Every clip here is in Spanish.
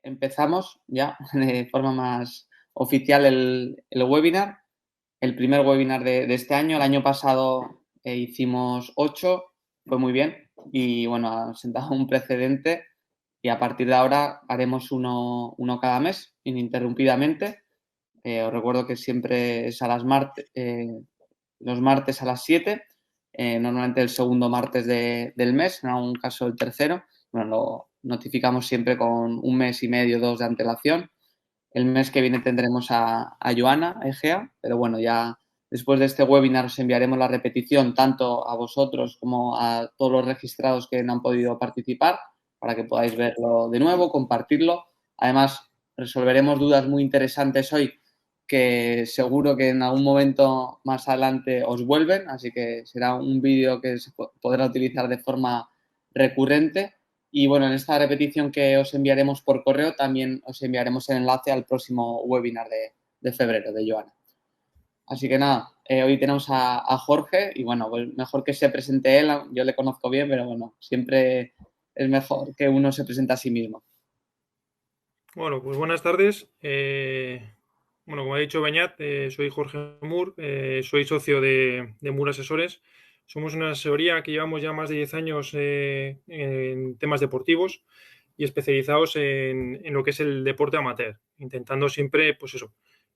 empezamos ya de forma más oficial el webinar, el primer webinar de este año. El año pasado hicimos 8, fue muy bien y bueno, ha sentado un precedente y a partir de ahora haremos uno cada mes, ininterrumpidamente. Os recuerdo que siempre es los martes a las 7, normalmente el segundo martes del mes, en algún caso el tercero. Bueno, lo notificamos siempre con un mes y medio, 2 de antelación. El mes que viene tendremos a Joana Egea, pero bueno, ya después de este webinar os enviaremos la repetición tanto a vosotros como a todos los registrados que no han podido participar para que podáis verlo de nuevo, compartirlo. Además, resolveremos dudas muy interesantes hoy que seguro que en algún momento más adelante os vuelven, así que será un vídeo que se podrá utilizar de forma recurrente. Y bueno, en esta repetición que os enviaremos por correo también os enviaremos el enlace al próximo webinar de febrero de Joana. Así que nada, hoy tenemos a Jorge y bueno, pues mejor que se presente él. Yo le conozco bien, pero bueno, siempre es mejor que uno se presente a sí mismo. Bueno, pues buenas tardes. Bueno, como ha dicho Beñat, soy Jorge Mur, soy socio de Mur Asesores. Somos una asesoría que llevamos ya más de 10 años en temas deportivos y especializados en lo que es el deporte amateur, intentando siempre, pues eso,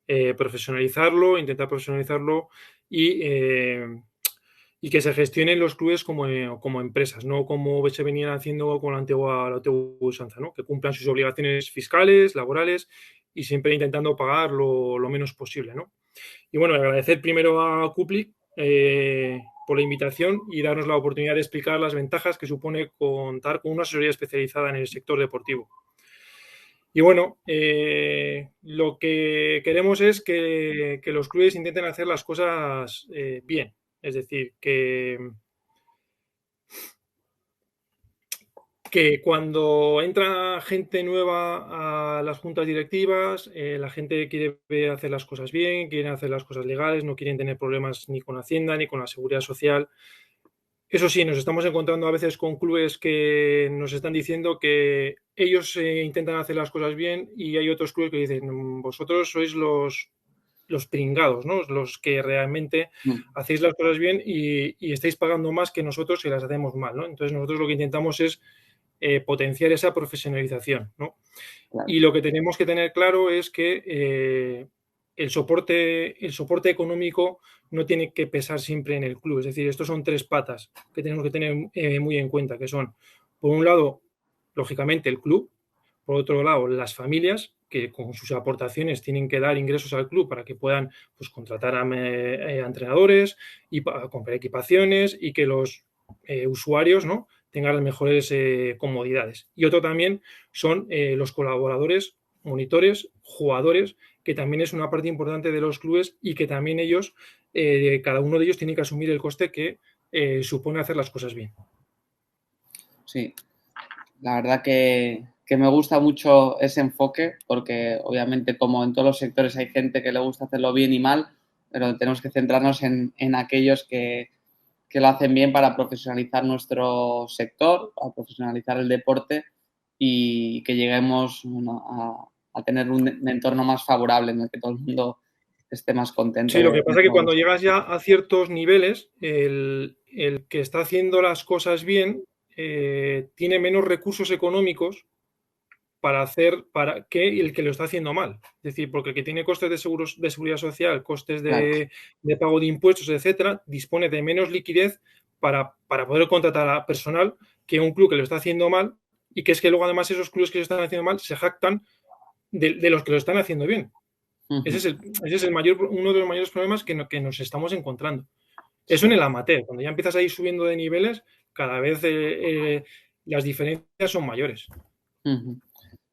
intentar profesionalizarlo y que se gestionen los clubes como empresas, no como se venían haciendo con la antigua usanza, ¿no? Que cumplan sus obligaciones fiscales, laborales y siempre intentando pagar lo menos posible, ¿no? Y bueno, agradecer primero a Cupli por la invitación y darnos la oportunidad de explicar las ventajas que supone contar con una asesoría especializada en el sector deportivo. Y bueno, lo que queremos es que los clubes intenten hacer las cosas bien. Es decir, que cuando entra gente nueva a las juntas directivas, la gente quiere hacer las cosas bien, quiere hacer las cosas legales, no quieren tener problemas ni con Hacienda ni con la Seguridad Social. Eso sí, nos estamos encontrando a veces con clubes que nos están diciendo que ellos intentan hacer las cosas bien y hay otros clubes que dicen, vosotros sois los pringados, ¿no? Los que realmente hacéis las cosas bien y estáis pagando más que nosotros si las hacemos mal, ¿no? Entonces nosotros lo que intentamos es potenciar esa profesionalización, ¿no? Claro. Y lo que tenemos que tener claro es que el soporte económico no tiene que pesar siempre en el club. Es decir, estos son tres patas que tenemos que tener muy en cuenta, que son, por un lado, lógicamente, el club, por otro lado, las familias, que con sus aportaciones tienen que dar ingresos al club para que puedan pues, contratar a entrenadores y para comprar equipaciones y que los usuarios, ¿no?, tengan las mejores comodidades. Y otro también son los colaboradores, monitores, jugadores, que también es una parte importante de los clubes y que también ellos, cada uno de ellos tiene que asumir el coste que supone hacer las cosas bien. Sí, la verdad que me gusta mucho ese enfoque porque obviamente como en todos los sectores hay gente que le gusta hacerlo bien y mal, pero tenemos que centrarnos en aquellos que lo hacen bien para profesionalizar nuestro sector, para profesionalizar el deporte y que lleguemos, bueno, a tener un entorno más favorable en el que todo el mundo esté más contento Sí, lo que de pasa es que todo cuando esto. llegas ya a ciertos niveles, el que está haciendo las cosas bien tiene menos recursos económicos para que el que lo está haciendo mal. Es decir, porque el que tiene costes de seguridad social, costes Claro. de pago de impuestos, etcétera, dispone de menos liquidez para poder contratar a personal que un club que lo está haciendo mal, y que es que luego además esos clubes que lo están haciendo mal se jactan de los que lo están haciendo bien. Ese Ujú. es, el, ese es uno de los mayores problemas que nos estamos encontrando. Eso en Sí. el amateur. Cuando ya empiezas a ir subiendo de niveles, cada vez las diferencias son mayores. Ujú.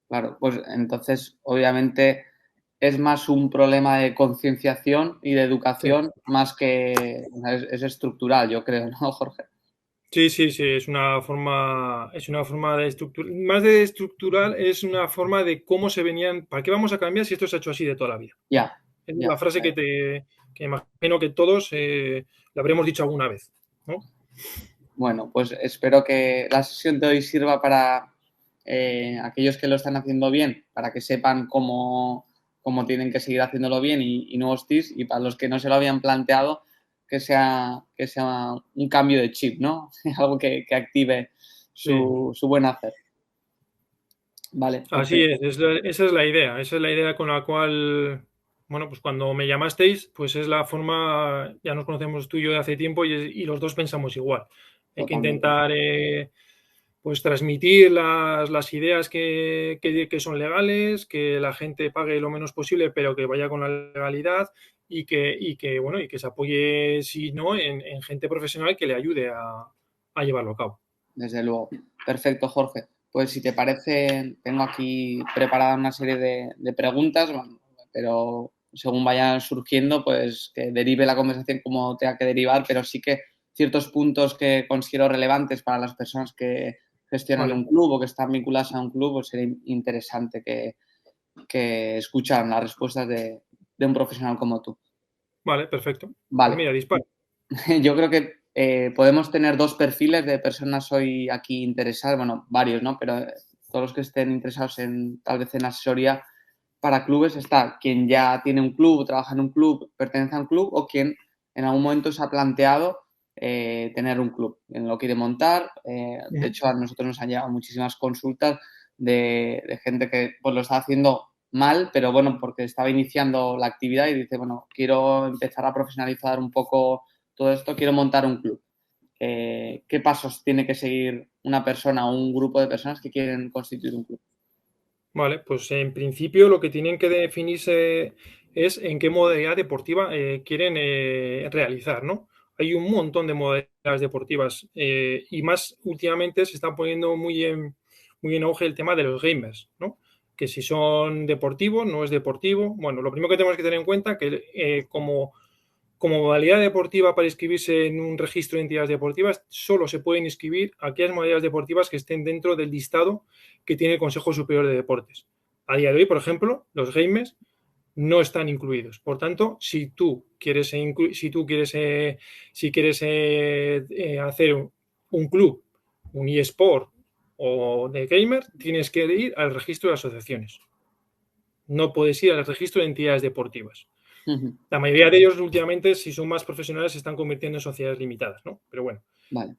Claro, pues entonces obviamente es más un problema de concienciación y de Sí. educación más que es estructural, yo creo, ¿no, Jorge? Sí, sí, sí, es una forma de estructurar, más de estructural, es una forma de cómo se venían, ¿para qué vamos a cambiar si esto se ha hecho así de toda la vida? Ya, Es ya. la frase que imagino que todos la habremos dicho alguna vez, ¿no? Bueno, pues espero que la sesión de hoy sirva aquellos que lo están haciendo bien para que sepan cómo tienen que seguir haciéndolo bien y nuevos tips, y para los que no se lo habían planteado, que sea un cambio de chip, ¿no? Algo que active su buen hacer. Vale, Así perfecto. esa es la idea con la cual, bueno, pues cuando me llamasteis, pues es la forma, ya nos conocemos tú y yo de hace tiempo y los dos pensamos igual. Hay que Totalmente. intentar pues transmitir las ideas que son legales, que la gente pague lo menos posible, pero que vaya con la legalidad bueno, y que se apoye, si no, en gente profesional que le ayude a llevarlo a cabo. Desde luego. Perfecto, Jorge. Pues si te parece, tengo aquí preparada una serie de preguntas, bueno, pero según vayan surgiendo, pues que derive la conversación como tenga que derivar, pero sí que ciertos puntos que considero relevantes para las personas que gestionan Vale, un club o que están vinculadas a un club, pues sería interesante que escucharan las respuestas de un profesional como tú. vale, perfecto. Pues Vale. mira, dispara. Yo creo que podemos tener dos perfiles de personas hoy aquí interesadas, bueno, varios, ¿no? Pero todos los que estén interesados en tal vez en asesoría para clubes está quien ya tiene un club, trabaja en un club, pertenece a un club, o quien en algún momento se ha planteado tener un club, en lo quiere montar. De hecho, a nosotros nos han llegado muchísimas consultas de gente que pues lo está haciendo mal, pero bueno, porque estaba iniciando la actividad y dice, bueno, quiero empezar a profesionalizar un poco todo esto, quiero montar un club. ¿Qué pasos tiene que seguir una persona o un grupo de personas que quieren constituir un club? Vale, pues en principio lo que tienen que definirse es en qué modalidad deportiva quieren realizar, ¿no? Hay un montón de modalidades deportivas y más últimamente se está poniendo muy en auge el tema de los gamers, ¿no? Que si son deportivos, no es deportivo. Bueno, lo primero que tenemos que tener en cuenta que como modalidad deportiva para inscribirse en un registro de entidades deportivas, solo se pueden inscribir aquellas modalidades deportivas que estén dentro del listado que tiene el Consejo Superior de Deportes. A día de hoy, por ejemplo, los gamers no están incluidos. Por tanto, si tú quieres, hacer un club, un eSport o de gamer, tienes que ir al registro de asociaciones. No puedes ir al registro de entidades deportivas. La mayoría de ellos últimamente, si son más profesionales, se están convirtiendo en sociedades limitadas, ¿no? Pero bueno, Vale.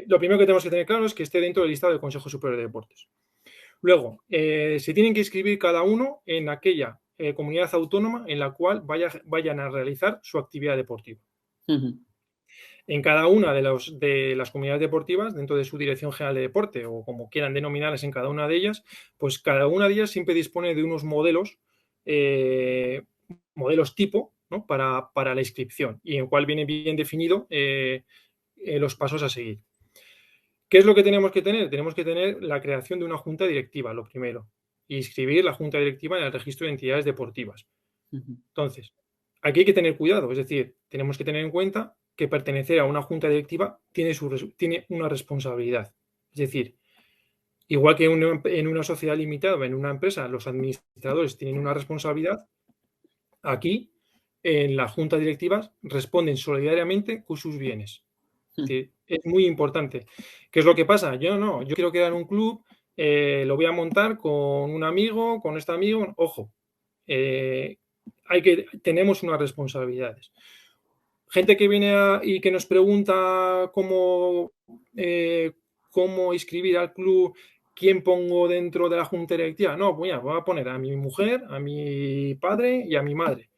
lo primero que tenemos que tener claro es que esté dentro del listado del Consejo Superior de Deportes. Luego, se tienen que inscribir cada uno en aquella comunidad autónoma en la cual vayan a realizar su actividad deportiva. En cada una de las comunidades deportivas, dentro de su Dirección General de Deporte o como quieran denominarlas en cada una de ellas, pues cada una de ellas siempre dispone de unos modelos tipo, ¿no? para la inscripción y en el cual viene bien definido los pasos a seguir. ¿Qué es lo que tenemos que tener? Tenemos que tener la creación de una junta directiva, lo primero, y inscribir la junta directiva en el registro de entidades deportivas. Entonces, aquí hay que tener cuidado, es decir, tenemos que tener en cuenta que pertenecer a una junta directiva tiene una responsabilidad. Es decir, igual que en una sociedad limitada o en una empresa los administradores tienen una responsabilidad, aquí en las juntas directivas responden solidariamente con sus bienes. Es decir, es muy importante. ¿Qué es lo que pasa? Yo quiero crear un club, lo voy a montar con un amigo, con este amigo. Ojo, tenemos unas responsabilidades. Gente que viene y que nos pregunta cómo inscribir al club, quién pongo dentro de la junta directiva. No, voy a poner a mi mujer, a mi padre y a mi madre.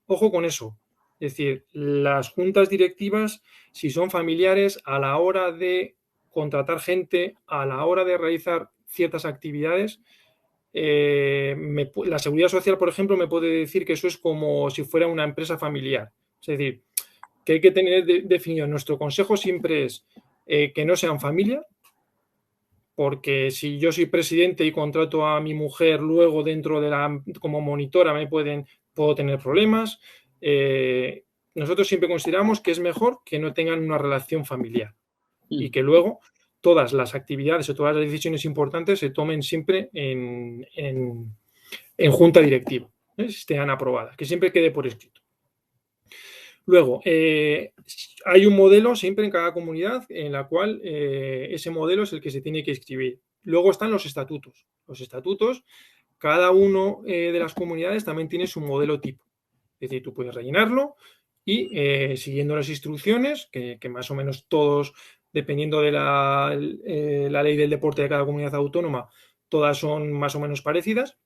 Ojo con eso. Es decir, las juntas directivas, si son familiares, a la hora de contratar gente, a la hora de realizar ciertas actividades, la Seguridad Social, por ejemplo, me puede decir que eso es como si fuera una empresa familiar. Es decir, que hay que tener definido. Nuestro consejo siempre es que no sean familia, porque si yo soy presidente y contrato a mi mujer luego como monitora, puedo tener problemas. Nosotros siempre consideramos que es mejor que no tengan una relación familiar y que luego todas las actividades o todas las decisiones importantes se tomen siempre en junta directiva, estén aprobadas, que siempre quede por escrito. Luego, hay un modelo siempre en cada comunidad en la cual ese modelo es el que se tiene que escribir. Luego están los estatutos. Los estatutos, cada uno de las comunidades también tiene su modelo tipo. Es decir, tú puedes rellenarlo y siguiendo las instrucciones, que más o menos todos, dependiendo de la ley del deporte de cada comunidad autónoma, todas son más o menos parecidas,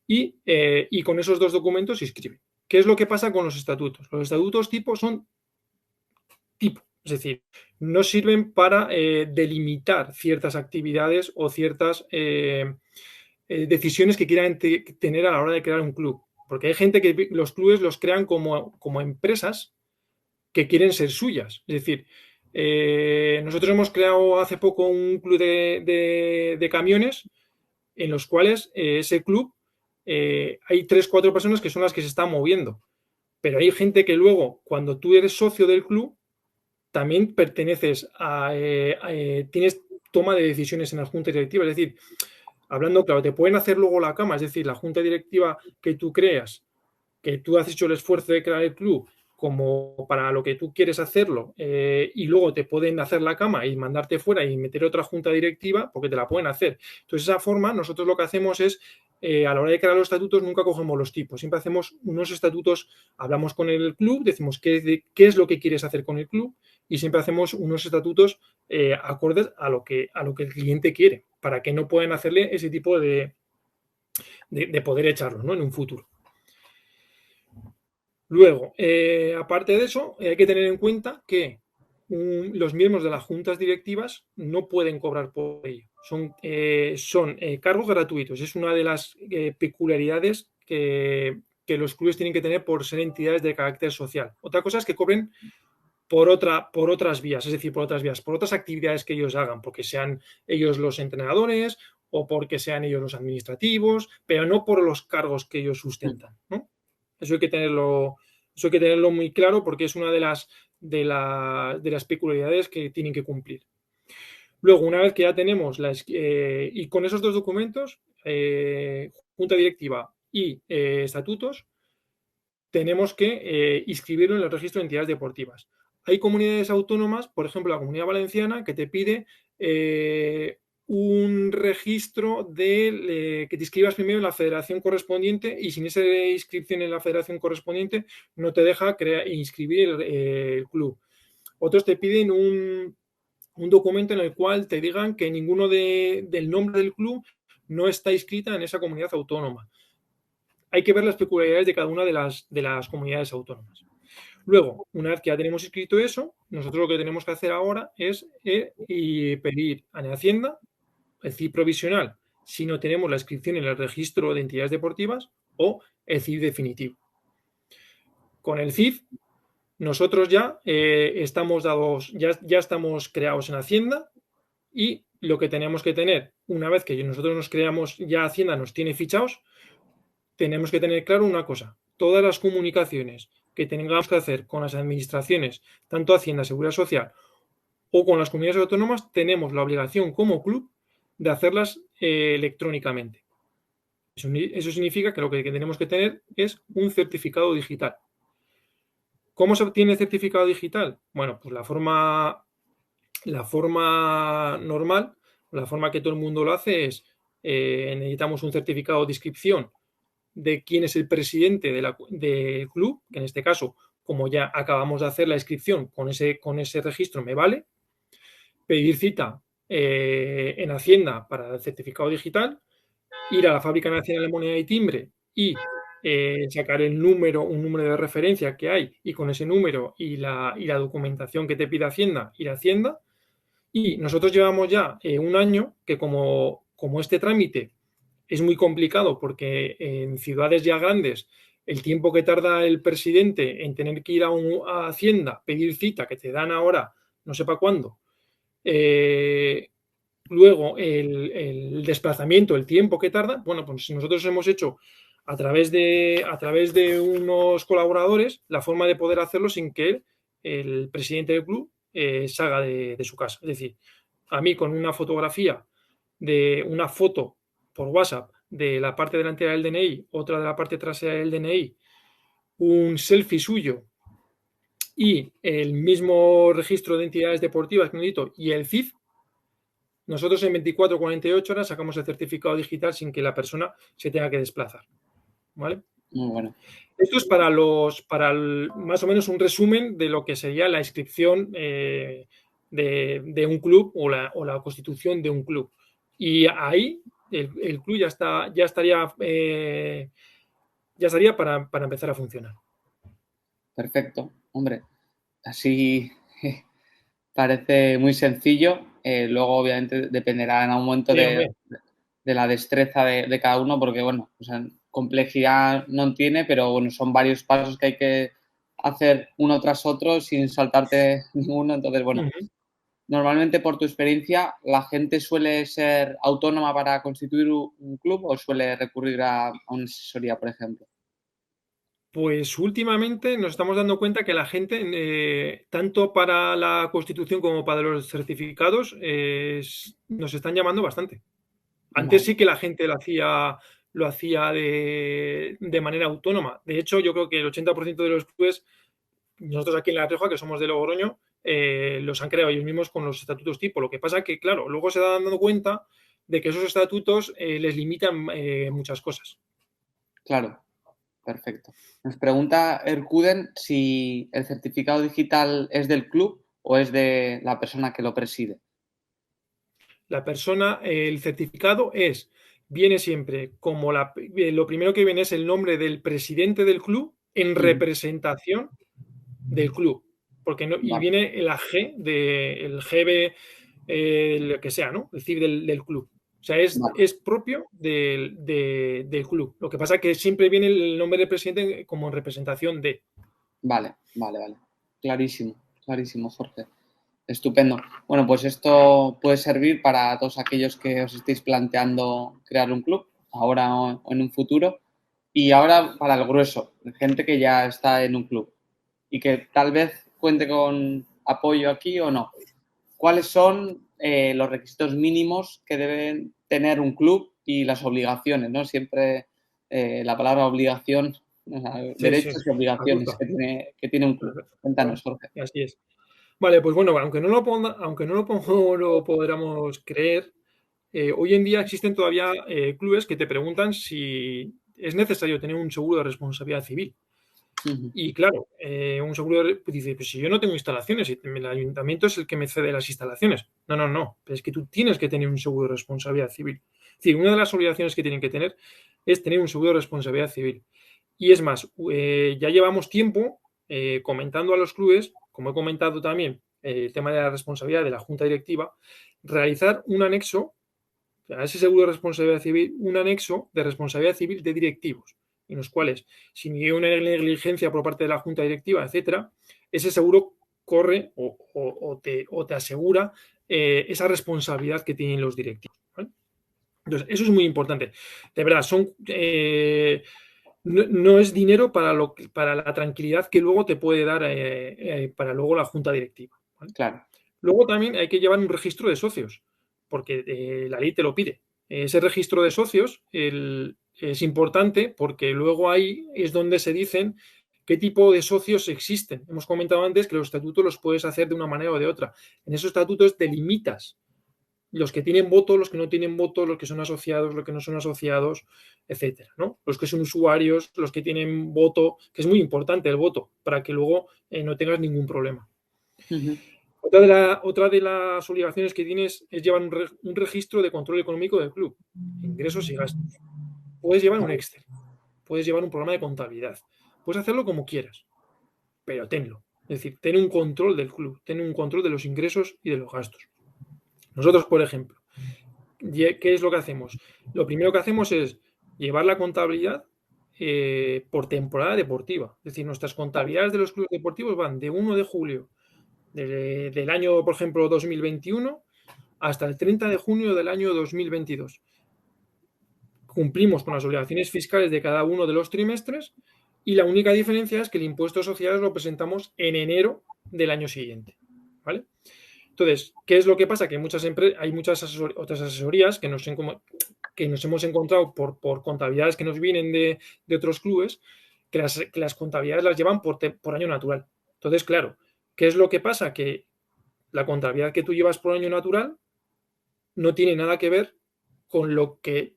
y con esos dos documentos se inscribe. ¿Qué es lo que pasa con los estatutos? Los estatutos tipo son tipo, es decir, no sirven para delimitar ciertas actividades o ciertas decisiones que quieran tener a la hora de crear un club. Porque hay gente que los clubes los crean como empresas que quieren ser suyas. Es decir, nosotros hemos creado hace poco un club de camiones en los cuales ese club hay 3 4 personas que son las que se están moviendo. Pero hay gente que luego, cuando tú eres socio del club, también perteneces tienes toma de decisiones en la junta directiva. Es decir, hablando claro, te pueden hacer luego la cama, es decir, la junta directiva que tú creas, que tú has hecho el esfuerzo de crear el club como para lo que tú quieres hacerlo, y luego te pueden hacer la cama y mandarte fuera y meter otra junta directiva, porque te la pueden hacer. Entonces, de esa forma, nosotros lo que hacemos es, a la hora de crear los estatutos, nunca cogemos los tipos, siempre hacemos unos estatutos, hablamos con el club, decimos qué es lo que quieres hacer con el club, y siempre hacemos unos estatutos acordes a lo que el cliente quiere, para que no puedan hacerle ese tipo de poder echarlo, ¿no?, en un futuro. Luego, aparte de eso, hay que tener en cuenta que los miembros de las juntas directivas no pueden cobrar por ello. Son cargos gratuitos. Es una de las peculiaridades que los clubes tienen que tener por ser entidades de carácter social. Otra cosa es que cobren por otras vías, es decir, por otras actividades que ellos hagan, porque sean ellos los entrenadores o porque sean ellos los administrativos, pero no por los cargos que ellos sustentan, ¿no? Eso hay que tenerlo muy claro, porque es una de las peculiaridades que tienen que cumplir. Luego, una vez que ya tenemos y con esos dos documentos, junta directiva y estatutos, tenemos que inscribirlo en el registro de entidades deportivas. Hay comunidades autónomas, por ejemplo, la Comunidad Valenciana, que te pide un registro que te inscribas primero en la federación correspondiente, y sin esa inscripción en la federación correspondiente no te deja inscribir el club. Otros te piden un documento en el cual te digan que ninguno del nombre del club no está inscrita en esa comunidad autónoma. Hay que ver las peculiaridades de cada una de las comunidades autónomas. Luego, una vez que ya tenemos escrito eso, nosotros lo que tenemos que hacer ahora es pedir a Hacienda el CIF provisional si no tenemos la inscripción en el registro de entidades deportivas, o el CIF definitivo. Con el CIF, nosotros ya estamos creados en Hacienda, y lo que tenemos que tener, una vez que nosotros nos creamos, ya Hacienda nos tiene fichados, tenemos que tener claro una cosa: todas las comunicaciones que tengamos que hacer con las administraciones, tanto Hacienda, Seguridad Social o con las comunidades autónomas, tenemos la obligación como club de hacerlas electrónicamente. Eso significa que lo que tenemos que tener es un certificado digital. ¿Cómo se obtiene el certificado digital? Bueno, pues la forma normal, la forma que todo el mundo lo hace es, necesitamos un certificado de inscripción de quién es el presidente del club, que en este caso, como ya acabamos de hacer la inscripción, con ese registro me vale. Pedir cita en Hacienda para el certificado digital, ir a la Fábrica Nacional de Moneda y Timbre y sacar un número de referencia que hay, y con ese número y la documentación que te pide Hacienda, ir a Hacienda. Y nosotros llevamos ya un año que, como este trámite es muy complicado, porque en ciudades ya grandes el tiempo que tarda el presidente en tener que ir a Hacienda, pedir cita, que te dan ahora no sé para cuándo, luego el desplazamiento, el tiempo que tarda, bueno, pues nosotros hemos hecho a través de unos colaboradores la forma de poder hacerlo sin que el presidente del club salga de su casa. Es decir, a mí, con una fotografía de una foto por WhatsApp de la parte delantera del DNI, otra de la parte trasera del DNI, un selfie suyo y el mismo registro de entidades deportivas que necesito y el CIF, Nosotros en 24 o 48 horas sacamos el certificado digital sin que la persona se tenga que desplazar. ¿Vale? Muy bueno. Esto es más o menos un resumen de lo que sería la inscripción de un club o la constitución de un club. Y ahí el club ya estaría para empezar a funcionar. Perfecto. Hombre, así parece muy sencillo. Luego, obviamente, dependerá en algún momento Sí, hombre. de la destreza de cada uno, porque, bueno, o sea, complejidad no tiene, pero bueno, son varios pasos que hay que hacer uno tras otro sin saltarte ninguno. Entonces, bueno, normalmente por tu experiencia, ¿la gente suele ser autónoma para constituir un club o suele recurrir a una asesoría, por ejemplo? Pues últimamente nos estamos dando cuenta que la gente, tanto para la constitución como para los certificados, nos están llamando bastante. Antes Vale, sí que la gente lo hacía de manera autónoma. De hecho, yo creo que el 80% de los clubes, nosotros aquí en La Rioja, que somos de Logroño, los han creado ellos mismos con los estatutos tipo. Lo que pasa que, claro, luego se dan dando cuenta de que esos estatutos les limitan muchas cosas. claro. Perfecto. Nos pregunta Erkuden si el certificado digital es del club o es de la persona que lo preside. La persona, el certificado viene siempre como lo primero que viene es el nombre del presidente del club en Ujú. representación del club. Porque no, y Vale, viene la G el GB, lo que sea, ¿no? Es decir, del club. O sea, vale, es propio del club. Lo que pasa es que siempre viene el nombre del presidente como en representación de. vale. Clarísimo, clarísimo, Jorge. Estupendo. Bueno, pues esto puede servir para todos aquellos que os estéis planteando crear un club, ahora o en un futuro. Y ahora para el grueso, gente que ya está en un club y que tal vez cuente con apoyo aquí o no. ¿Cuáles son los requisitos mínimos que deben tener un club y las obligaciones, ¿no? Siempre la palabra obligación, o sea, Sí, sí, derechos y obligaciones asusta. que tiene un club. Cuéntanos, Jorge. Así es. Vale, pues bueno, aunque no lo podamos creer, hoy en día existen todavía clubes que te preguntan si es necesario tener un seguro de responsabilidad civil. Ujú. Y claro, un seguro pues dice, pues si yo no tengo instalaciones, y el ayuntamiento es el que me cede las instalaciones. No, no, no, pero es que tú tienes que tener un seguro de responsabilidad civil. Es decir, una de las obligaciones que tienen que tener es tener un seguro de responsabilidad civil. Y es más, ya llevamos tiempo comentando a los clubes, como he comentado también, el tema de la responsabilidad de la junta directiva, realizar un anexo a ese seguro de responsabilidad civil, un anexo de responsabilidad civil de directivos, en los cuales, si hay una negligencia por parte de la junta directiva, etcétera, ese seguro corre o te asegura esa responsabilidad que tienen los directivos. ¿Vale? Entonces, eso es muy importante. De verdad, no es dinero para la tranquilidad que luego te puede dar para luego la junta directiva. ¿Vale? Claro. Luego también hay que llevar un registro de socios, porque la ley te lo pide. Ese registro de socios es importante porque luego ahí es donde se dicen qué tipo de socios existen. Hemos comentado antes que los estatutos los puedes hacer de una manera o de otra. En esos estatutos delimitas los que tienen voto, los que no tienen voto, los que son asociados, los que no son asociados, etcétera, ¿no? Los que son usuarios, los que tienen voto, que es muy importante el voto, para que luego no tengas ningún problema. Ujú. Otra de las obligaciones que tienes es llevar un registro de control económico del club, ingresos y gastos. Puedes llevar un Vale. Excel, puedes llevar un programa de contabilidad, puedes hacerlo como quieras, pero tenlo. Es decir, ten un control del club, ten un control de los ingresos y de los gastos. Nosotros, por ejemplo, ¿qué es lo que hacemos? Lo primero que hacemos es llevar la contabilidad por temporada deportiva. Es decir, nuestras Vale. contabilidades de los clubes deportivos van de 1 de julio del año, por ejemplo, 2021 hasta el 30 de junio del año 2022. Cumplimos con las obligaciones fiscales de cada uno de los trimestres y la única diferencia es que el impuesto social lo presentamos en enero del año siguiente. ¿Vale? Entonces, ¿qué es lo que pasa? Que hay muchas otras asesorías que nos hemos encontrado por contabilidades que nos vienen de otros clubes, que las contabilidades las llevan por año natural. Entonces, claro, ¿qué es lo que pasa? Que la contabilidad que tú llevas por año natural no tiene nada que ver con lo que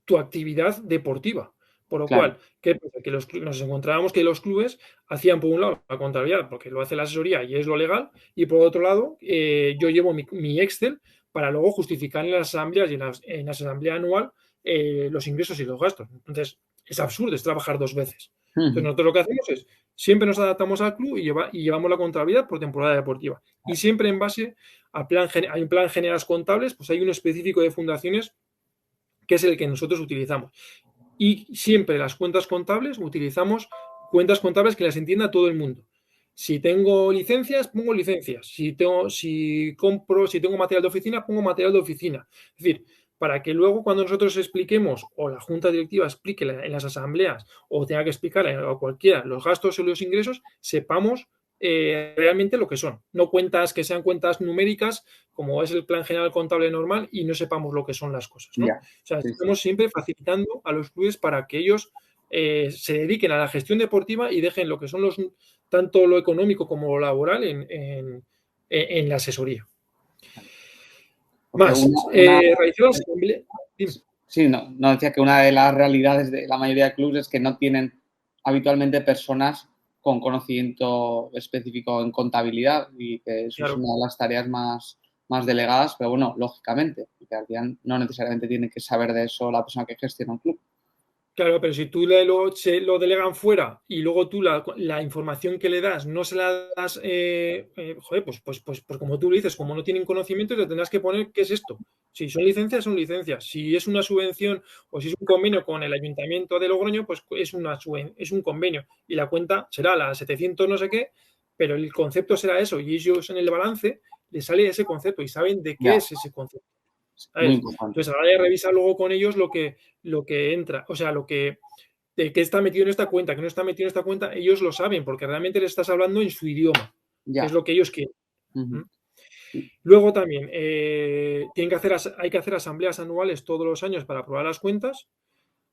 tu actividad deportiva. Por lo Claro. cual, ¿qué pasa? Que nos encontrábamos que los clubes hacían, por un lado, la contabilidad, porque lo hace la asesoría y es lo legal, y por otro lado, yo llevo mi Excel para luego justificar en las asambleas y en la asamblea anual los ingresos y los gastos. Entonces, es absurdo, es trabajar dos veces. Entonces, nosotros lo que hacemos es, siempre nos adaptamos al club y llevamos la contabilidad por temporada deportiva. Y siempre en base a hay un plan generales contables, pues hay uno específico de fundaciones que es el que nosotros utilizamos. Y siempre las cuentas contables utilizamos cuentas contables que las entienda todo el mundo. Si tengo licencias, pongo licencias. Si tengo material de oficina, pongo material de oficina. Es decir, para que luego cuando nosotros expliquemos o la junta directiva explique en las asambleas o tenga que explicar a cualquiera los gastos o los ingresos, sepamos realmente lo que son. No cuentas que sean cuentas numéricas, como es el plan general contable normal, y no sepamos lo que son las cosas, ¿no? Ya. O sea, Sí, sí. estamos siempre facilitando a los clubes para que ellos se dediquen a la gestión deportiva y dejen lo que son tanto lo económico como lo laboral en la asesoría. Porque Más, una, realizar la asamblea. sí, no decía que una de las realidades de la mayoría de clubes es que no tienen habitualmente personas con conocimiento específico en contabilidad y que eso es Claro. una de las tareas más delegadas, pero bueno, lógicamente, porque al final no necesariamente tiene que saber de eso la persona que gestiona un club. Claro, pero si tú se lo delegan fuera y luego tú la información que le das no se la das, joder, pues como tú lo dices, como no tienen conocimiento, le tendrás que poner qué es esto. Si son licencias, son licencias. Si es una subvención o si es un convenio con el Ayuntamiento de Logroño, pues es un convenio y la cuenta será la 700 no sé qué, pero el concepto será eso y ellos en el balance les sale ese concepto y saben de qué Ya, es ese concepto. muy ¿Sabes? importante. Entonces, a la hora de revisar luego con ellos lo que entra, o sea, de qué está metido en esta cuenta, que no está metido en esta cuenta, ellos lo saben, porque realmente le estás hablando en su idioma, que es Ya. lo que ellos quieren. Ujú. ¿Mm? Luego también, hay que hacer asambleas anuales todos los años para aprobar las cuentas.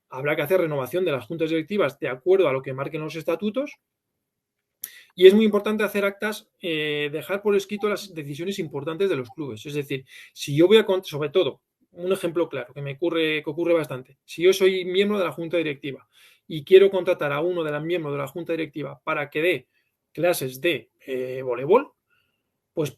Habrá que hacer renovación de las juntas directivas de acuerdo a lo que marquen los estatutos. Y es muy importante hacer actas, dejar por escrito las decisiones importantes de los clubes. Es decir, si yo voy a, sobre todo, un ejemplo claro que ocurre bastante. Si yo soy miembro de la junta directiva y quiero contratar a uno de los miembros de la junta directiva para que dé clases de voleibol, pues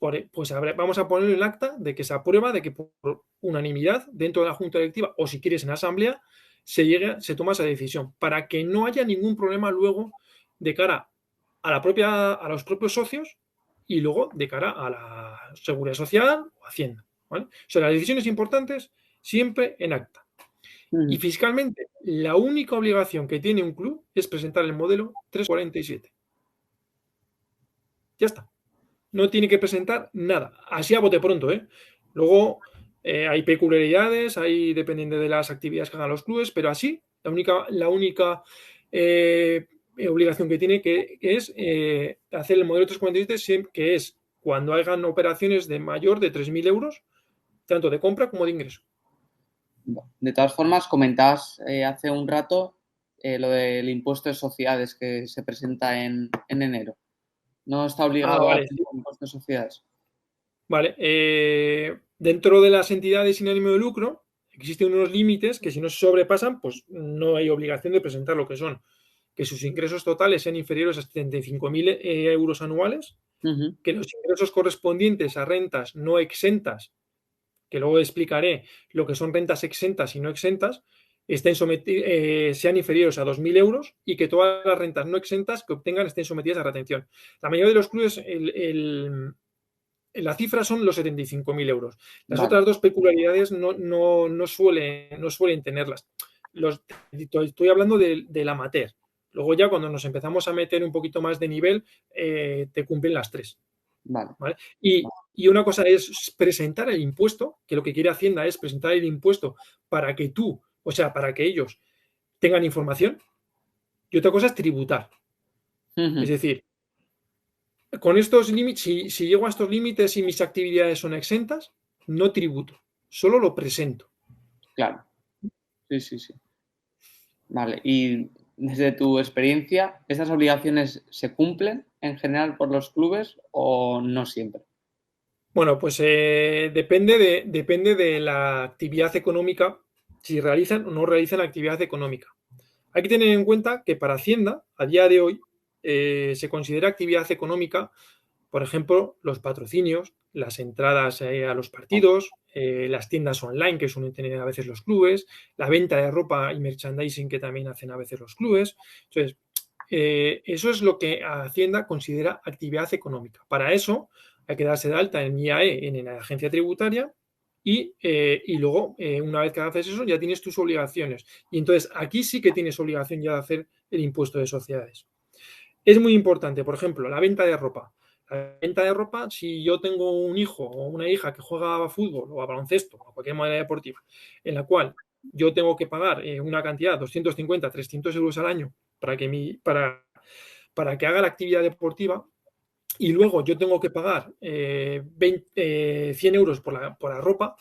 vamos a poner el acta de que se aprueba, de que por unanimidad dentro de la junta directiva o si quieres en asamblea se toma esa decisión para que no haya ningún problema luego de cara a los propios socios y luego de cara a la seguridad social o Hacienda. ¿Vale? O sea, las decisiones importantes siempre en acta. Y Ujú. fiscalmente, la única obligación que tiene un club es presentar el modelo 347. Ya está. No tiene que presentar nada. Así a bote pronto, ¿eh? Luego hay peculiaridades, hay dependiendo de las actividades que hagan los clubes, pero así, la única obligación que tiene que es hacer el modelo 347, que es cuando hagan operaciones de mayor de 3.000 euros, tanto de compra como de ingreso. De todas formas, comentabas hace un rato lo del impuesto de sociedades que se presenta en enero. ¿No está Ah, obligado a vale. hacer un impuesto de sociedades? Vale. Dentro de las entidades sin ánimo de lucro, existen unos límites que si no se sobrepasan, pues no hay obligación de presentar lo que son. Que sus ingresos totales sean inferiores a 75.000 euros anuales, Ujú. que los ingresos correspondientes a rentas no exentas, que luego explicaré lo que son rentas exentas y no exentas, sean inferiores a 2.000 euros y que todas las rentas no exentas que obtengan estén sometidas a retención. La mayoría de los clubes, la cifra son los 75.000 euros. Las Vale. otras dos peculiaridades no suelen tenerlas. Estoy hablando del amateur. Luego ya cuando nos empezamos a meter un poquito más de nivel, te cumplen las tres. Vale. ¿Vale? Y una cosa es presentar el impuesto, que lo que quiere Hacienda es presentar el impuesto para que para que ellos tengan información, y otra cosa es tributar. Es Ujú. decir, con estos límites, si llego a estos límites y mis actividades son exentas, no tributo, solo lo presento. Claro. Sí, sí, sí. Vale. Y desde tu experiencia, ¿estas obligaciones se cumplen en general por los clubes o no siempre? Bueno, pues depende de la actividad económica, si realizan o no realizan actividad económica. Hay que tener en cuenta que para Hacienda, a día de hoy, se considera actividad económica, por ejemplo, los patrocinios, las entradas a los partidos, las tiendas online que suelen tener a veces los clubes, la venta de ropa y merchandising que también hacen a veces los clubes. Entonces, eso es lo que Hacienda considera actividad económica. Para eso hay que darse de alta en IAE, en la agencia tributaria, y luego, una vez que haces eso, ya tienes tus obligaciones. Y entonces aquí sí que tienes obligación ya de hacer el impuesto de sociedades. Es muy importante, por ejemplo, la venta de ropa. La venta de ropa, si yo tengo un hijo o una hija que juega a fútbol o a baloncesto o a cualquier manera deportiva, en la cual yo tengo que pagar una cantidad, 250, 300 euros al año, para que haga la actividad deportiva, y luego yo tengo que pagar 100 euros por la ropa,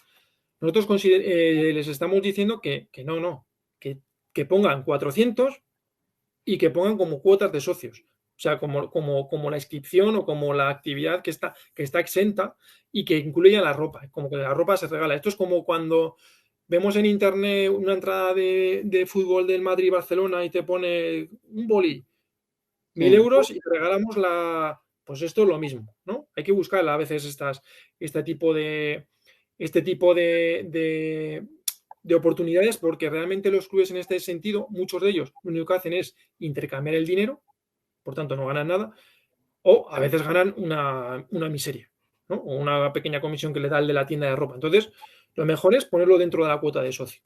nosotros les estamos diciendo que no, que, que pongan 400 y que pongan como cuotas de socios. O sea, como la inscripción o como la actividad que está exenta y que incluya la ropa, como que la ropa se regala. Esto es como cuando vemos en internet una entrada de fútbol del Madrid-Barcelona y te pone un boli, mil Sí, euros y te regalamos Pues esto es lo mismo, ¿no? Hay que buscar a veces este tipo de oportunidades, porque realmente los clubes en este sentido, muchos de ellos, lo único que hacen es intercambiar el dinero, por tanto no ganan nada, o a veces ganan una miseria, ¿no? O una pequeña comisión que le da el de la tienda de ropa. Entonces, lo mejor es ponerlo dentro de la cuota de socio.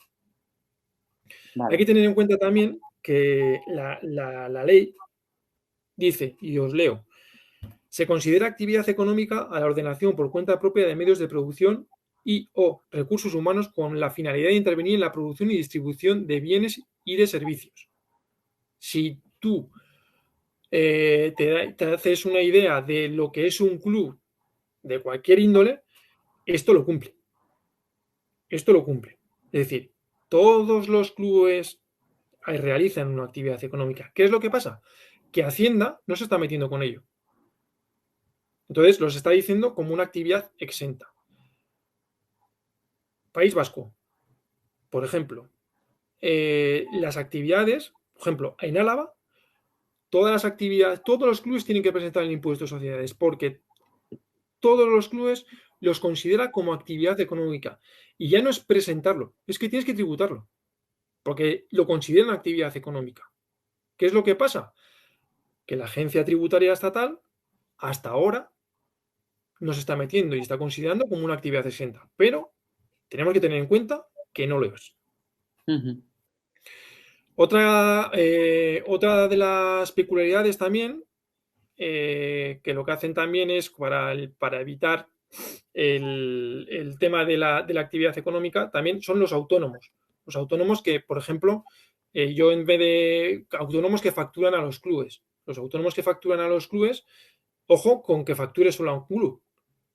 Hay vale. que tener en cuenta también que la ley dice, y os leo: se considera actividad económica a la ordenación por cuenta propia de medios de producción y o recursos humanos con la finalidad de intervenir en la producción y distribución de bienes y de servicios. Si tú te haces una idea de lo que es un club de cualquier índole, esto lo cumple. Esto lo cumple. Es decir, todos los clubes realizan una actividad económica. ¿Qué es lo que pasa? Que Hacienda no se está metiendo con ello. Entonces los está diciendo como una actividad exenta. País Vasco, por ejemplo, las actividades, por ejemplo, en Álava, todas las actividades, todos los clubes tienen que presentar el impuesto de sociedades, porque todos los clubes los considera como actividad económica. Y ya no es presentarlo, es que tienes que tributarlo, porque lo consideran actividad económica. ¿Qué es lo que pasa? Que la agencia tributaria estatal, hasta ahora, no se está metiendo y está considerando como una actividad exenta, pero tenemos que tener en cuenta que no lo es. Ujú. Otra de las peculiaridades también, que lo que hacen también es para evitar el tema de la actividad económica, también son los autónomos. Los autónomos que, por ejemplo, yo en vez de autónomos que facturan a los clubes, los autónomos que facturan a los clubes, ojo con que facture solo a un club,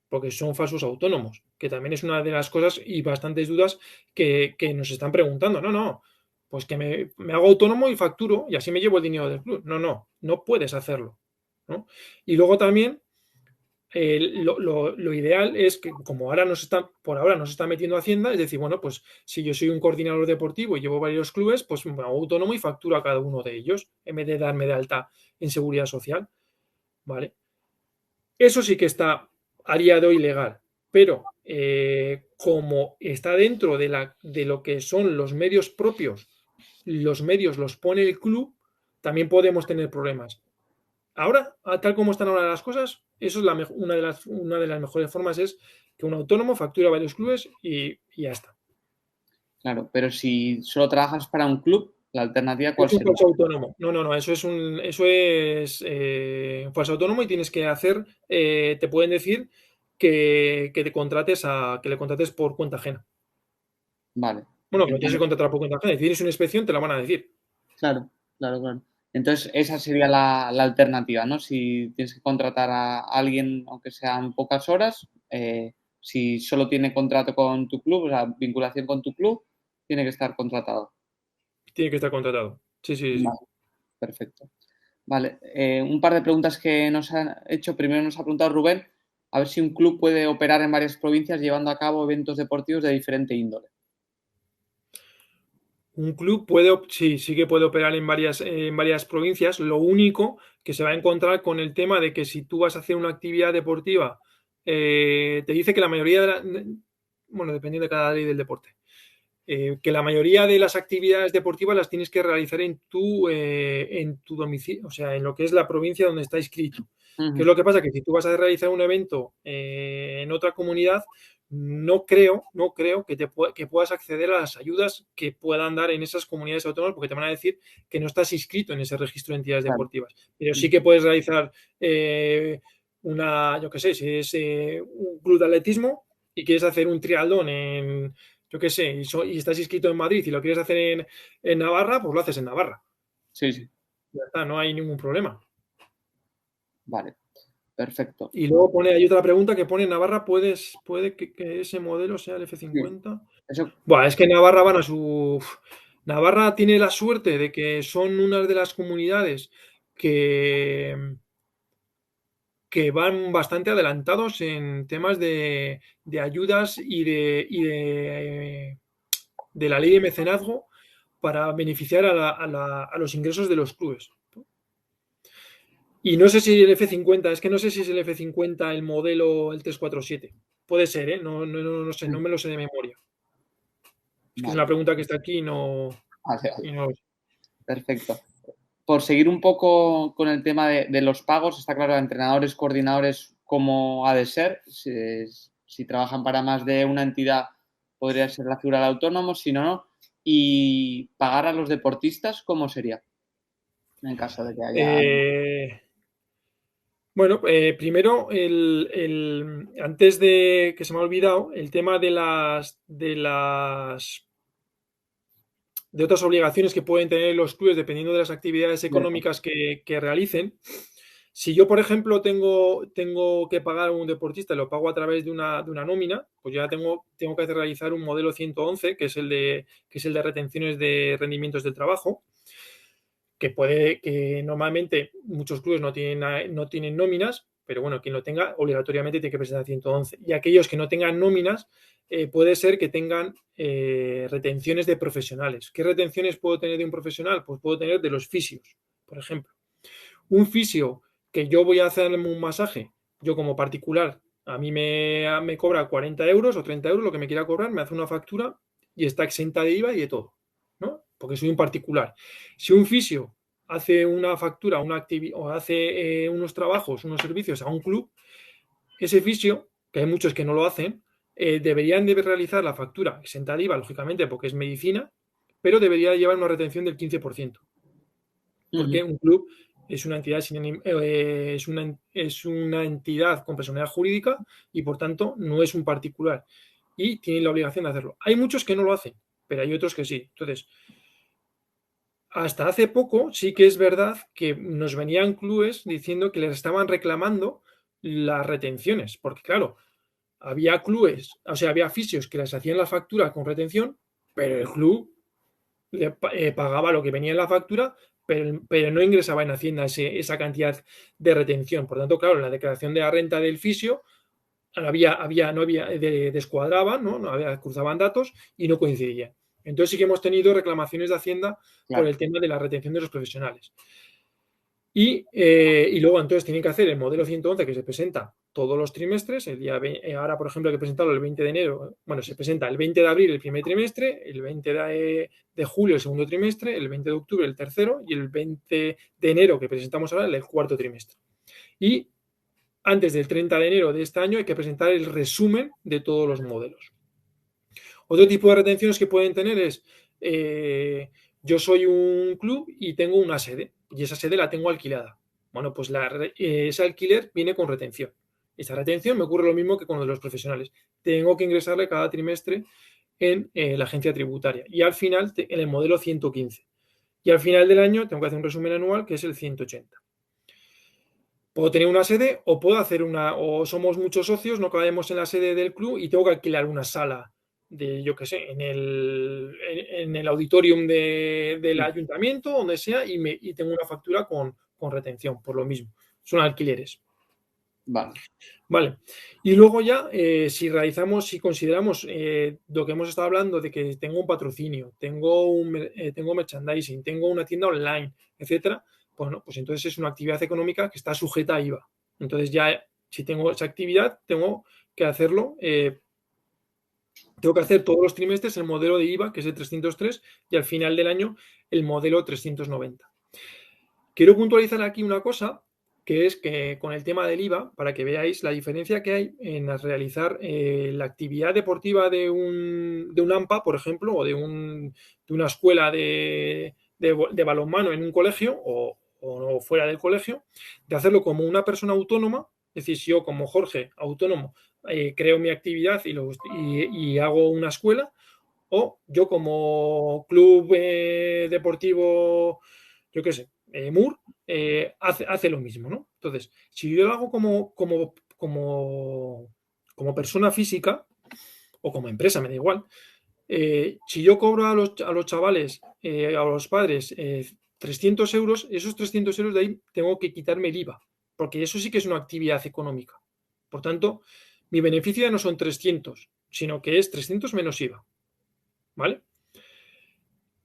porque son falsos autónomos, que también es una de las cosas y bastantes dudas que nos están preguntando. No, no, pues que me hago autónomo y facturo y así me llevo el dinero del club. No, no, no puedes hacerlo, ¿no? Y luego también lo ideal es que, como por ahora nos está metiendo Hacienda, es decir, bueno, pues si yo soy un coordinador deportivo y llevo varios clubes, pues me hago autónomo y facturo a cada uno de ellos, en vez de darme de alta en seguridad social, ¿vale? Eso sí que está a día de hoy legal, pero como está dentro de lo que son los medios propios, los medios los pone el club, también podemos tener problemas. Ahora, tal como están ahora las cosas, eso es una de las mejores formas, es que un autónomo factura a varios clubes y ya está. Claro, pero si solo trabajas para un club, la alternativa, ¿cuál Es un sería? falso autónomo. No, no, no, eso es un falso autónomo y tienes que te pueden decir que le contrates por cuenta ajena. Vale. Bueno, que lo tienes que Entonces, contratar por cuenta ajena. Si tienes una inspección, te la van a decir. claro, claro, claro. Entonces, esa sería la alternativa, ¿no? Si tienes que contratar a alguien, aunque sean pocas horas, si solo tiene contrato con tu club, o sea, vinculación con tu club, tiene que estar contratado. Tiene que estar contratado. Sí, sí, sí. Vale, perfecto. Vale, un par de preguntas que nos han hecho. Primero nos ha preguntado Rubén, a ver si un club puede operar en varias provincias llevando a cabo eventos deportivos de diferente índole. Un club sí que puede operar en varias provincias. Lo único que se va a encontrar con el tema de que si tú vas a hacer una actividad deportiva, te dice que la mayoría bueno, dependiendo de cada ley del deporte, que la mayoría de las actividades deportivas las tienes que realizar en tu domicilio, o sea, en lo que es la provincia donde está inscrito. ¿Qué es lo que pasa? Que si tú vas a realizar un evento en otra comunidad, no creo que puedas acceder a las ayudas que puedan dar en esas comunidades autónomas, porque te van a decir que no estás inscrito en ese registro de entidades Claro. deportivas. Pero sí que puedes realizar yo qué sé, si es un club de atletismo y quieres hacer un triatlón yo qué sé, y estás inscrito en Madrid y lo quieres hacer en Navarra, pues lo haces en Navarra. Sí, sí. Ya está, no hay ningún problema. Vale, perfecto. Y luego hay otra pregunta que pone Navarra, puede que ese modelo sea el Sí. F50. Eso, Buah, es que Navarra van a su. Navarra tiene la suerte de que son una de las comunidades que, que van bastante adelantados en temas de ayudas de la ley de mecenazgo para beneficiar a los ingresos de los clubes. Y no sé si el F50, es que no sé si es el F50 el modelo, el 347. Puede ser, ¿eh? No sé, no me lo sé de memoria. Es que es vale, una pregunta que está aquí vale, y vale, no. perfecto. Por seguir un poco con el tema de los pagos, está claro, a entrenadores, coordinadores, cómo ha de ser. Si trabajan para más de una entidad, podría ser la figura del autónomo, si no, no. Y pagar a los deportistas, ¿cómo sería? En caso de que haya. Eh, bueno, primero, antes de que se me ha olvidado, el tema de otras obligaciones que pueden tener los clubes dependiendo de las actividades económicas que realicen. Si yo, por ejemplo, tengo que pagar a un deportista y lo pago a través de una nómina, pues ya tengo que realizar un modelo 111, que es el de retenciones de rendimientos del trabajo, que normalmente muchos clubes no tienen nóminas, pero bueno, quien lo tenga obligatoriamente tiene que presentar 111. Y aquellos que no tengan nóminas, puede ser que tengan retenciones de profesionales. ¿Qué retenciones puedo tener de un profesional? Pues puedo tener de los fisios, por ejemplo. Un fisio que yo voy a hacerme un masaje, yo como particular, a mí me cobra 40 euros o 30 euros, lo que me quiera cobrar, me hace una factura y está exenta de IVA y de todo, ¿no? Porque soy un particular. Si un fisio hace una factura o hace unos trabajos, unos servicios a un club, ese fisio, que hay muchos que no lo hacen, deberían de realizar la factura exenta de IVA, lógicamente, porque es medicina, pero debería llevar una retención del 15%, porque un club es una entidad es una entidad con personalidad jurídica y por tanto no es un particular y tiene la obligación de hacerlo. Hay muchos que no lo hacen, pero hay otros que sí. Entonces, hasta hace poco sí que es verdad que nos venían clubes diciendo que les estaban reclamando las retenciones, porque claro, había clubes, o sea, había fisios que les hacían la factura con retención, pero el club pagaba lo que venía en la factura, pero no ingresaba en Hacienda esa cantidad de retención. Por tanto, claro, en la declaración de la renta del fisio no había, descuadraban, ¿no? No había, cruzaban datos y no coincidían. Entonces sí que hemos tenido reclamaciones de Hacienda por Claro. el tema de la retención de los profesionales. Y luego entonces tienen que hacer el modelo 111 que se presenta todos los trimestres. Ahora, por ejemplo, hay que presentarlo el 20 de enero. Bueno, se presenta el 20 de abril el primer trimestre, el 20 de julio el segundo trimestre, el 20 de octubre el tercero y el 20 de enero que presentamos ahora el cuarto trimestre. Y antes del 30 de enero de este año hay que presentar el resumen de todos los modelos. Otro tipo de retenciones que pueden tener es, yo soy un club y tengo una sede y esa sede la tengo alquilada. Bueno, pues ese alquiler viene con retención. Esa retención me ocurre lo mismo que con lo de los profesionales. Tengo que ingresarle cada trimestre en la agencia tributaria y al final en el modelo 115. Y al final del año tengo que hacer un resumen anual que es el 180. Puedo tener una sede o puedo hacer o somos muchos socios, no cabemos en la sede del club y tengo que alquilar una sala yo qué sé, en el auditorium del ayuntamiento, donde sea, y tengo una factura con retención, por lo mismo. Son alquileres. Vale. Vale. Y luego ya, si consideramos lo que hemos estado hablando de que tengo un patrocinio, tengo merchandising, tengo una tienda online, etcétera, bueno, pues entonces es una actividad económica que está sujeta a IVA. Entonces ya, si tengo esa actividad, tengo que hacerlo, tengo que hacer todos los trimestres el modelo de IVA, que es el 303, y al final del año el modelo 390. Quiero puntualizar aquí una cosa, que es que con el tema del IVA, para que veáis la diferencia que hay en realizar la actividad deportiva de un AMPA, por ejemplo, o de una escuela de balonmano en un colegio o fuera del colegio, de hacerlo como una persona autónoma, es decir, si yo como Jorge, autónomo, creo mi actividad y hago una escuela, o yo como club deportivo, yo qué sé, Moore, hace lo mismo, ¿no? Entonces, si yo lo hago como persona física o como empresa, me da igual, si yo cobro a los chavales, a los padres, 300 euros, esos 300 euros de ahí tengo que quitarme el IVA, porque eso sí que es una actividad económica. Por tanto, mi beneficio ya no son 300, sino que es 300 menos IVA. ¿Vale?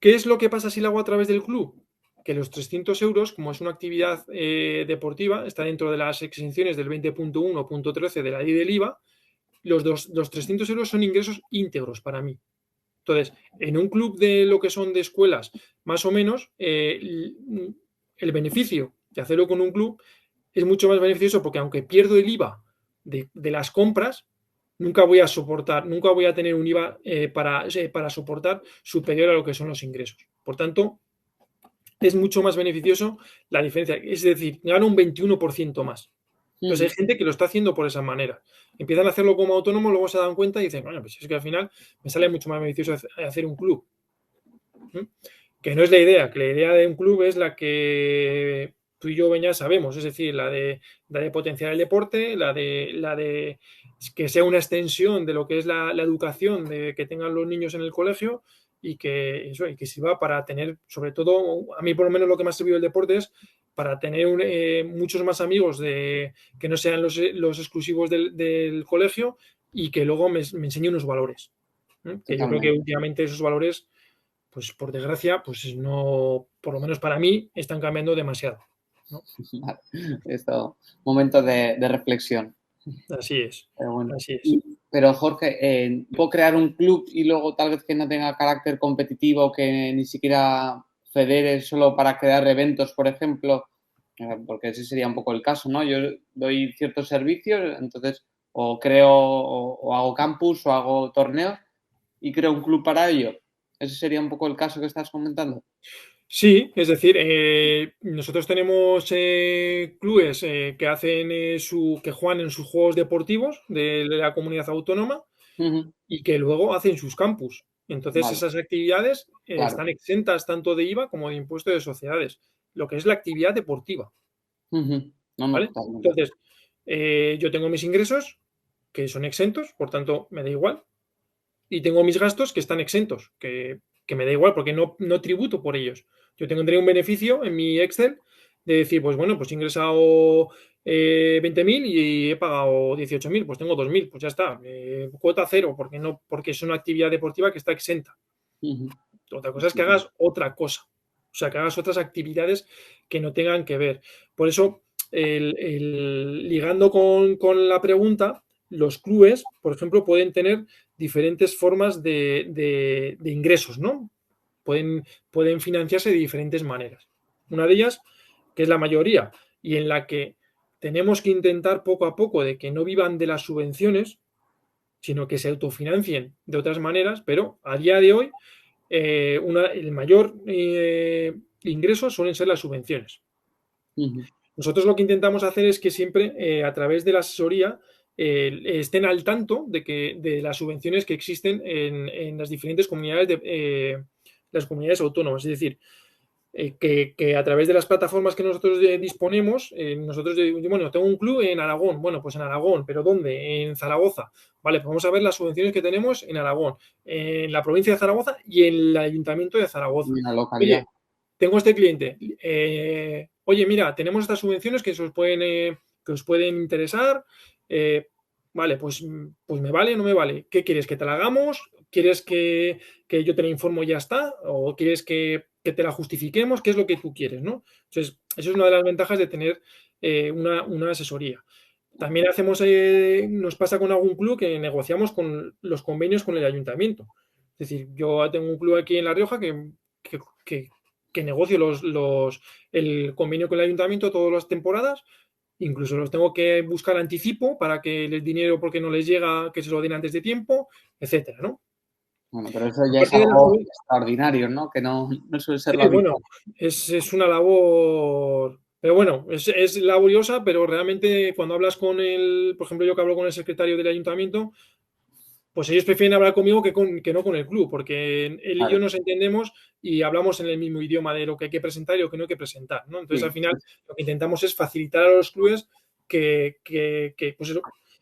¿Qué es lo que pasa si lo hago a través del club? Que los 300 euros, como es una actividad deportiva, está dentro de las exenciones del 20.1.13 de la ley del IVA, los 300 euros son ingresos íntegros para mí. Entonces, en un club de lo que son de escuelas, más o menos, el beneficio de hacerlo con un club es mucho más beneficioso porque aunque pierdo el IVA de las compras, nunca voy a tener un IVA para soportar superior a lo que son los ingresos. Por tanto, es mucho más beneficioso la diferencia. Es decir, gano un 21% más. Entonces hay gente que lo está haciendo por esa manera. Empiezan a hacerlo como autónomo, luego se dan cuenta y dicen, bueno, pues es que al final me sale mucho más beneficioso hacer un club. Que no es la idea, que la idea de un club es la que tú y yo ya sabemos, es decir, la de potenciar el deporte, la de que sea una extensión de lo que es la educación de que tengan los niños en el colegio y que sirva para tener, sobre todo, a mí por lo menos lo que me ha servido el deporte es para tener muchos más amigos que no sean los exclusivos del colegio y que luego me enseñe unos valores. Que yo creo que Totalmente. últimamente esos valores, pues por desgracia, pues no, por lo menos para mí, están cambiando demasiado, ¿no? Vale. Esto, momento de reflexión. Así es, Pero bueno. así es. Pero Jorge, ¿puedo crear un club y luego tal vez que no tenga carácter competitivo, que ni siquiera federe solo para crear eventos, por ejemplo? Porque ese sería un poco el caso, ¿no? Yo doy ciertos servicios, entonces o creo o hago campus o hago torneos y creo un club para ello. Ese sería un poco el caso que estás comentando. Sí, es decir, nosotros tenemos clubes que juegan en sus juegos deportivos de la comunidad autónoma Ujú. y que luego hacen sus campus. Entonces, Vale, esas actividades claro. están exentas tanto de IVA como de impuesto de sociedades, lo que es la actividad deportiva, Ujú. No, no, ¿vale? totalmente. Entonces, yo tengo mis ingresos que son exentos, por tanto, me da igual, y tengo mis gastos que están exentos, que me da igual porque no tributo por ellos. Yo tendré un beneficio en mi Excel de decir, pues bueno, pues he ingresado 20.000 y he pagado 18.000, pues tengo 2.000, pues ya está, cuota cero, porque es una actividad deportiva que está exenta. Ujú. Otra cosa es que hagas otra cosa, o sea, que hagas otras actividades que no tengan que ver. Por eso, ligando con la pregunta, los clubes, por ejemplo, pueden tener diferentes formas de ingresos, ¿no? Pueden financiarse de diferentes maneras. Una de ellas, que es la mayoría, y en la que tenemos que intentar poco a poco de que no vivan de las subvenciones, sino que se autofinancien de otras maneras, pero a día de hoy el mayor ingreso suelen ser las subvenciones. Ujú. Nosotros lo que intentamos hacer es que siempre a través de la asesoría estén al tanto de las subvenciones que existen en las diferentes comunidades las comunidades autónomas. Es decir, que a través de las plataformas que nosotros disponemos, bueno, tengo un club en Aragón, bueno, pues en Aragón, ¿pero dónde? En Zaragoza. Vale, pues vamos a ver las subvenciones que tenemos en Aragón, en la provincia de Zaragoza y en el ayuntamiento de Zaragoza. En la localidad. Oye, tengo este cliente, oye, mira, tenemos estas subvenciones que se os pueden que os pueden interesar. Vale, pues me vale, no me vale. ¿Qué quieres? ¿Que te la hagamos? ¿Quieres que yo te la informo y ya está? ¿O quieres que te la justifiquemos? ¿Qué es lo que tú quieres, no? Entonces, eso es una de las ventajas de tener una asesoría. También nos pasa con algún club que negociamos con los convenios con el ayuntamiento. Es decir, yo tengo un club aquí en La Rioja que negocio el convenio con el ayuntamiento todas las temporadas. Incluso los tengo que buscar anticipo para que el dinero, porque no les llega, que se lo den antes de tiempo, etcétera, ¿no? Bueno, pero eso A ya es partir de algo extraordinario, ¿no? Que no suele ser lo sí, bueno, habitual. es una labor, pero bueno, es laboriosa, pero realmente cuando hablas por ejemplo, yo que hablo con el secretario del ayuntamiento, pues ellos prefieren hablar conmigo que no con el club, porque él y yo Claro, nos entendemos y hablamos en el mismo idioma de lo que hay que presentar y lo que no hay que presentar, ¿no? Entonces, al sí, final, lo que intentamos es facilitar a los clubes pues eso,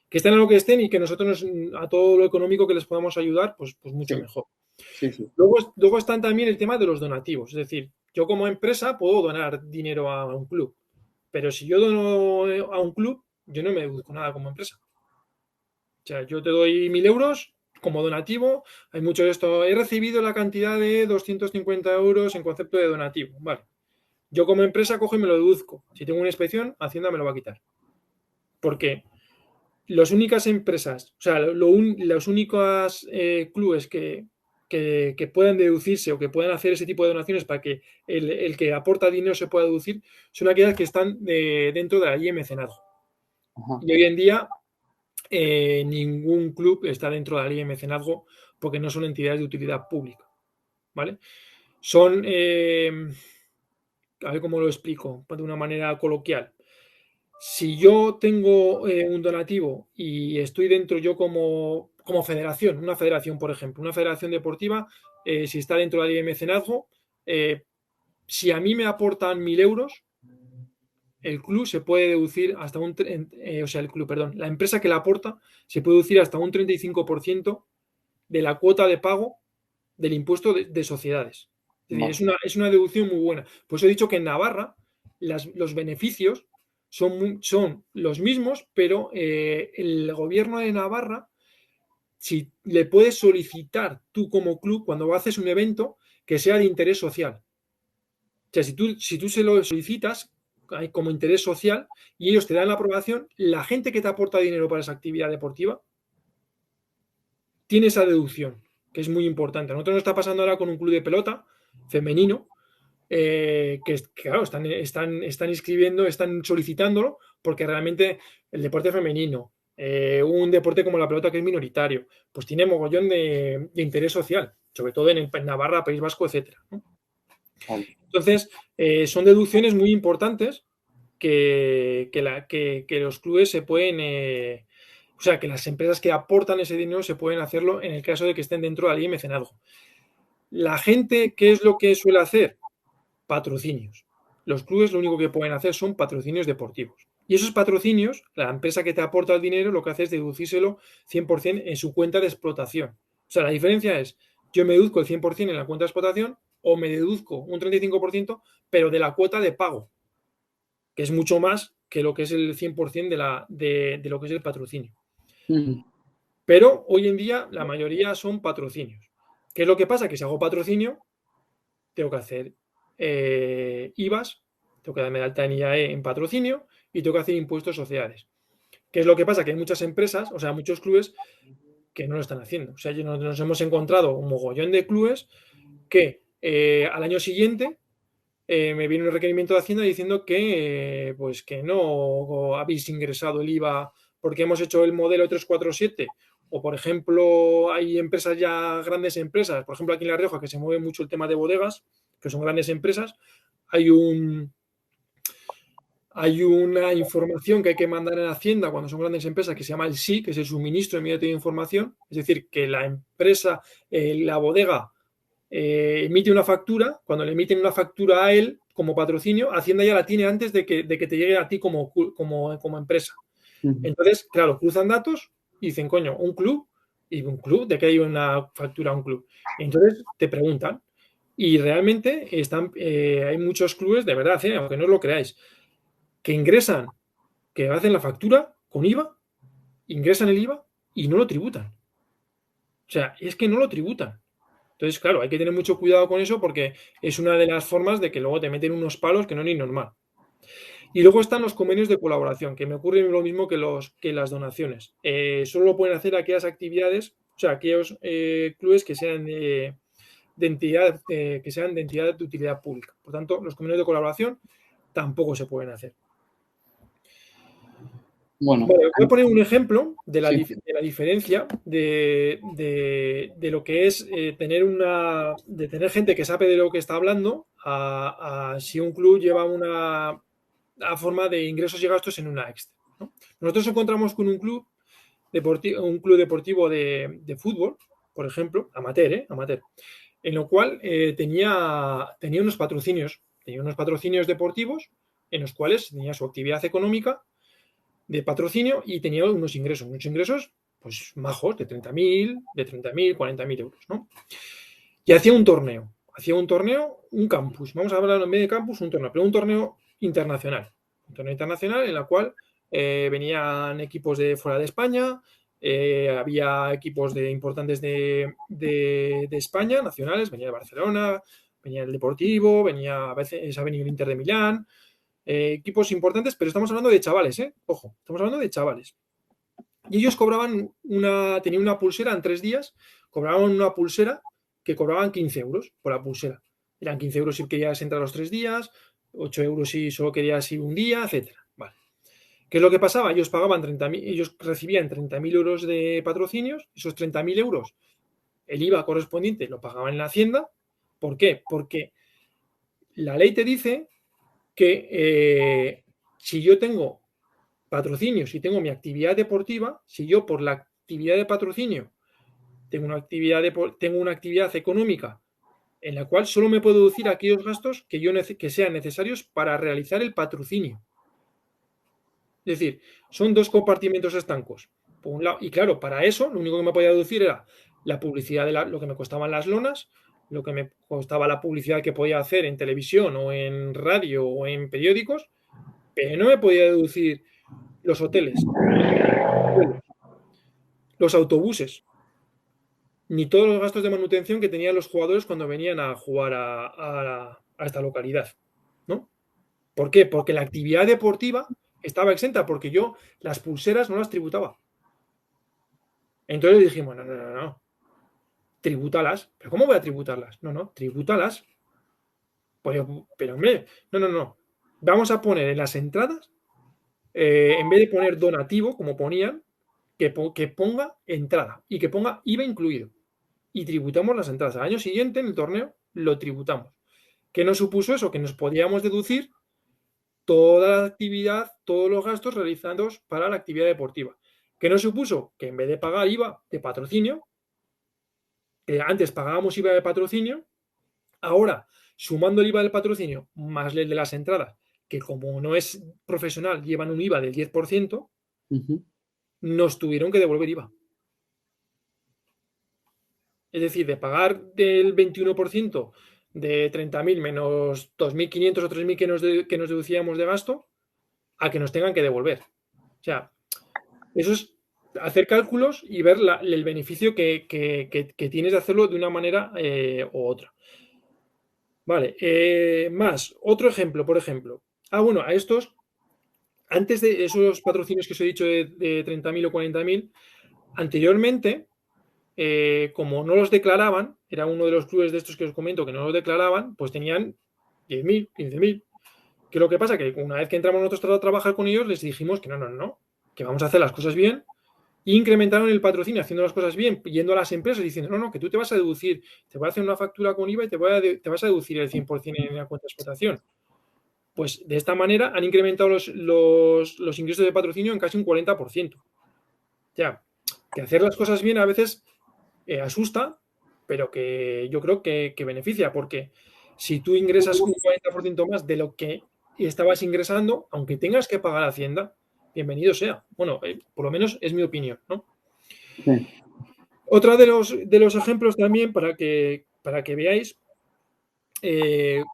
que estén a lo que estén y que nosotros a todo lo económico que les podamos ayudar, pues mucho sí, mejor. sí, sí. Luego están también el tema de los donativos, es decir, yo como empresa puedo donar dinero a un club, pero si yo dono a un club, yo no me deduzco nada como empresa. O sea, yo te doy 1.000 euros como donativo. Hay mucho de esto. He recibido la cantidad de 250 euros en concepto de donativo. Vale. Yo como empresa cojo y me lo deduzco. Si tengo una inspección, Hacienda me lo va a quitar. Porque las únicas empresas, o sea, los únicos clubes que puedan deducirse o que puedan hacer ese tipo de donaciones para que el que aporta dinero se pueda deducir son aquellas que están dentro de la ley de mecenazgo. Ajá. Y hoy en día ningún club está dentro de la ley de mecenazgo porque no son entidades de utilidad pública, ¿vale? Son, a ver cómo lo explico de una manera coloquial. Si yo tengo un donativo y estoy dentro yo como federación, una federación, por ejemplo, una federación deportiva, si está dentro de la ley de mecenazgo, si a mí me aportan 1.000 euros, el club se puede deducir hasta o sea, el club, perdón, la empresa que la aporta se puede deducir hasta un 35% de la cuota de pago del impuesto de sociedades. Es decir, Vale. es una deducción muy buena. Pues he dicho que en Navarra los beneficios son los mismos, pero el gobierno de Navarra, si le puedes solicitar tú como club, cuando haces un evento, que sea de interés social. O sea, si tú se lo solicitas como interés social y ellos te dan la aprobación, la gente que te aporta dinero para esa actividad deportiva tiene esa deducción, que es muy importante. A nosotros nos está pasando ahora con un club de pelota femenino, claro, están inscribiendo, están solicitándolo, porque realmente el deporte femenino, un deporte como la pelota que es minoritario, pues tiene mogollón de interés social, sobre todo en Navarra, País Vasco, etcétera, ¿no? Vale. Entonces, son deducciones muy importantes que los clubes se pueden, o sea, que las empresas que aportan ese dinero se pueden hacerlo en el caso de que estén dentro de la ley de mecenazgo. La gente, ¿qué es lo que suele hacer? Patrocinios. Los clubes lo único que pueden hacer son patrocinios deportivos. Y esos patrocinios, la empresa que te aporta el dinero lo que hace es deducírselo 100% en su cuenta de explotación. O sea, la diferencia es, yo me deduzco el 100% en la cuenta de explotación o me deduzco un 35%, pero de la cuota de pago, que es mucho más que lo que es el 100% de lo que es el patrocinio. Ujú. Pero hoy en día la mayoría son patrocinios. ¿Qué es lo que pasa? Que si hago patrocinio, tengo que hacer IVAs, tengo que darme de alta en IAE en patrocinio y tengo que hacer impuestos sociales. ¿Qué es lo que pasa? Que hay muchas empresas, o sea, muchos clubes que no lo están haciendo. O sea, nos hemos encontrado un mogollón de clubes que al año siguiente me viene un requerimiento de Hacienda diciendo que, pues que no habéis ingresado el IVA porque hemos hecho el modelo 347. O, por ejemplo, hay empresas ya, grandes empresas, por ejemplo, aquí en La Rioja, que se mueve mucho el tema de bodegas, que son grandes empresas. Hay hay una información que hay que mandar en Hacienda cuando son grandes empresas que se llama el SI, que es el suministro inmediato de información. Es decir, que la empresa, la bodega, emite una factura. Cuando le emiten una factura a él como patrocinio, Hacienda ya la tiene antes de que te llegue a ti como empresa. Ujú. Entonces, claro, cruzan datos y dicen, coño, un club, ¿de qué hay una factura a un club? Entonces te preguntan. Y realmente hay muchos clubes, de verdad, aunque no os lo creáis, que ingresan que hacen la factura con IVA, ingresan el IVA y no lo tributan. O sea, es que no lo tributan. Entonces, claro, hay que tener mucho cuidado con eso porque es una de las formas de que luego te meten unos palos que no es ni normal. Y luego están los convenios de colaboración, que me ocurre lo mismo que las donaciones. Solo lo pueden hacer aquellas actividades, o sea, aquellos clubes que sean de entidad, que sean de entidad de utilidad pública. Por tanto, los convenios de colaboración tampoco se pueden hacer. Bueno, Vale, voy a poner un ejemplo de la, sí. de la diferencia de lo que es de tener gente que sabe de lo que está hablando a si un club lleva una forma de ingresos y gastos en una extra, ¿no? Nosotros encontramos con un club deportivo de fútbol, por ejemplo, amateur, amateur, en lo cual tenía unos patrocinios deportivos en los cuales tenía su actividad económica de patrocinio y tenía unos ingresos pues majos, de 30.000, 40.000 euros, ¿no? Y hacía un torneo, un campus, vamos a hablar en vez de campus, un torneo, pero un torneo internacional, en la cual venían equipos de fuera de España, había equipos importantes de España, nacionales, venía de Barcelona, venía el Deportivo, a veces ha venido el Inter de Milán, equipos importantes, pero estamos hablando de chavales, ojo, estamos hablando de chavales. Y ellos tenían una pulsera en 3 días, cobraban una pulsera que cobraban 15 euros por la pulsera. Eran 15 euros si querías entrar los 3 días, 8 euros si solo querías ir un día, etcétera. Vale. ¿Qué es lo que pasaba? Ellos recibían 30.000 euros de patrocinios, esos 30.000 euros, el IVA correspondiente lo pagaban en la Hacienda. ¿Por qué? Porque la ley te dice que si yo tengo patrocinio, si tengo mi actividad deportiva, si yo por la actividad de patrocinio tengo una actividad económica en la cual solo me puedo deducir aquellos gastos que sean necesarios para realizar el patrocinio. Es decir, son dos compartimentos estancos. Por un lado, y claro, para eso lo único que me podía deducir era la publicidad lo que me costaban las lonas, lo que me costaba la publicidad que podía hacer en televisión o en radio o en periódicos, pero no me podía deducir los hoteles, los autobuses, ni todos los gastos de manutención que tenían los jugadores cuando venían a jugar a esta localidad, ¿no? ¿Por qué? Porque la actividad deportiva estaba exenta, porque yo las pulseras no las tributaba. Entonces dijimos, no, tribútalas. ¿Pero cómo voy a tributarlas? No, tribútalas. Pero hombre, no. Vamos a poner en las entradas, en vez de poner donativo, como ponían, que ponga entrada y que ponga IVA incluido. Y tributamos las entradas. Al año siguiente, en el torneo, lo tributamos. ¿Qué nos supuso eso? Que nos podíamos deducir toda la actividad, todos los gastos realizados para la actividad deportiva. ¿Qué nos supuso? Que en vez de pagar IVA de patrocinio, que antes pagábamos IVA de patrocinio, ahora, sumando el IVA del patrocinio más el de las entradas, que como no es profesional, llevan un IVA del 10%, nos tuvieron que devolver IVA. Es decir, de pagar del 21% de 30.000 menos 2.500 o 3.000 que nos deducíamos de gasto, a que nos tengan que devolver. O sea, eso es hacer cálculos y ver el beneficio que tienes de hacerlo de una manera u otra. Vale, más, otro ejemplo, por ejemplo. Bueno, a estos, antes de esos patrocinios que os he dicho de 30.000 o 40.000, anteriormente, como no los declaraban, era uno de los clubes de estos que os comento que no los declaraban, pues tenían 10.000, 15.000. ¿Qué es lo que pasa? Que una vez que entramos nosotros a trabajar con ellos, les dijimos que no, que vamos a hacer las cosas bien. Y incrementaron el patrocinio haciendo las cosas bien, yendo a las empresas diciendo, no, que tú te vas a deducir, te voy a hacer una factura con IVA y te vas a deducir el 100% en la cuenta de explotación. Pues de esta manera han incrementado los ingresos de patrocinio en casi un 40%. Ya, que hacer las cosas bien a veces asusta, pero que yo creo que beneficia, porque si tú ingresas un 40% más de lo que estabas ingresando, aunque tengas que pagar Hacienda, bienvenido sea. Bueno, por lo menos es mi opinión, ¿no? Sí. Otra de los ejemplos también, para que veáis,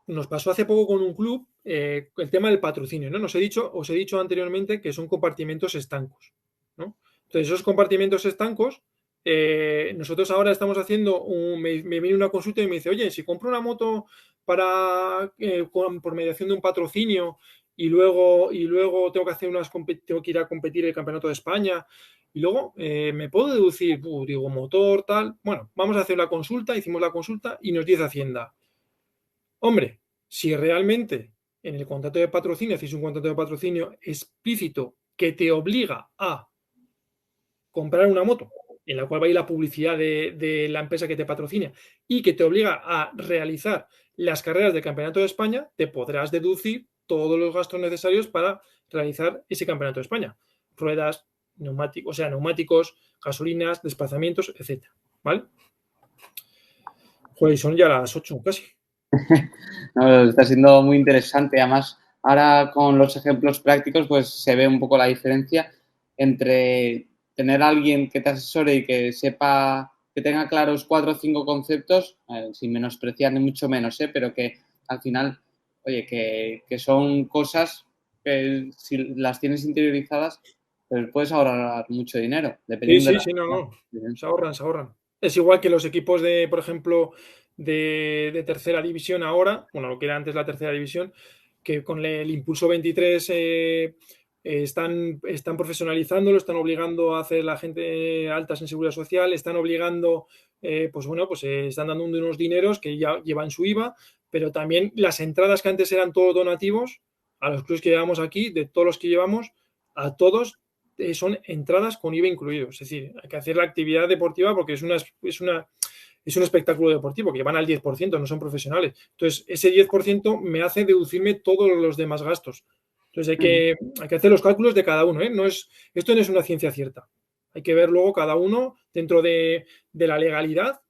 nos pasó hace poco con un club el tema del patrocinio, ¿no? Os he dicho anteriormente que son compartimentos estancos, ¿no? Entonces, esos compartimentos estancos, nosotros ahora estamos haciendo, me viene una consulta y me dice, oye, si compro una moto por mediación de un patrocinio y luego tengo que hacer tengo que ir a competir el Campeonato de España y luego me puedo deducir, digo, motor, tal. Bueno, vamos a hacer la consulta, hicimos la consulta y nos dice Hacienda, hombre, si realmente en el contrato de patrocinio hacéis un contrato de patrocinio explícito que te obliga a comprar una moto, en la cual va a ir la publicidad de la empresa que te patrocina y que te obliga a realizar las carreras del Campeonato de España, te podrás deducir todos los gastos necesarios para realizar ese Campeonato de España. Ruedas, neumáticos, o sea, neumáticos, gasolinas, desplazamientos, etcétera. ¿Vale? Joder, son ya las 8 casi. No, está siendo muy interesante. Además, ahora con los ejemplos prácticos, pues se ve un poco la diferencia entre tener a alguien que te asesore y que sepa, que tenga claros 4 o 5 conceptos, sin menospreciar ni mucho menos, pero que al final, oye, que son cosas que si las tienes interiorizadas, pues puedes ahorrar mucho dinero, Sí, dependiendo de sí, la... sí, no, no. Se ahorran, se ahorran. Es igual que los equipos de, por ejemplo, de tercera división ahora, bueno, lo que era antes la tercera división, que con el Impulso 23 están profesionalizándolo, están obligando a hacer la gente altas en seguridad social, están obligando, pues bueno, pues están dando unos dineros que ya llevan su IVA, pero también las entradas que antes eran todos donativos, a los clubes que llevamos aquí, de todos los que llevamos, a todos son entradas con IVA incluido. Es decir, hay que hacer la actividad deportiva porque es un espectáculo deportivo, que van al 10%, no son profesionales. Entonces, ese 10% me hace deducirme todos los demás gastos. Entonces, hay que hacer los cálculos de cada uno. Esto no es una ciencia cierta. Hay que ver luego cada uno dentro de la legalidad,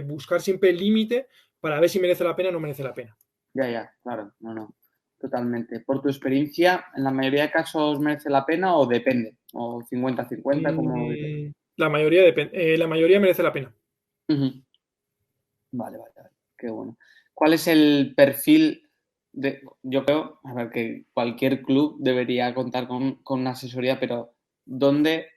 buscar siempre el límite para ver si merece la pena o no merece la pena. Ya, claro, no, totalmente. Por tu experiencia, ¿en la mayoría de casos merece la pena o depende? ¿O 50-50, como dices? La mayoría merece la pena. Ujú. Vale, qué bueno. ¿Cuál es el perfil de... Yo creo, a ver, que cualquier club debería contar con una asesoría, pero ¿dónde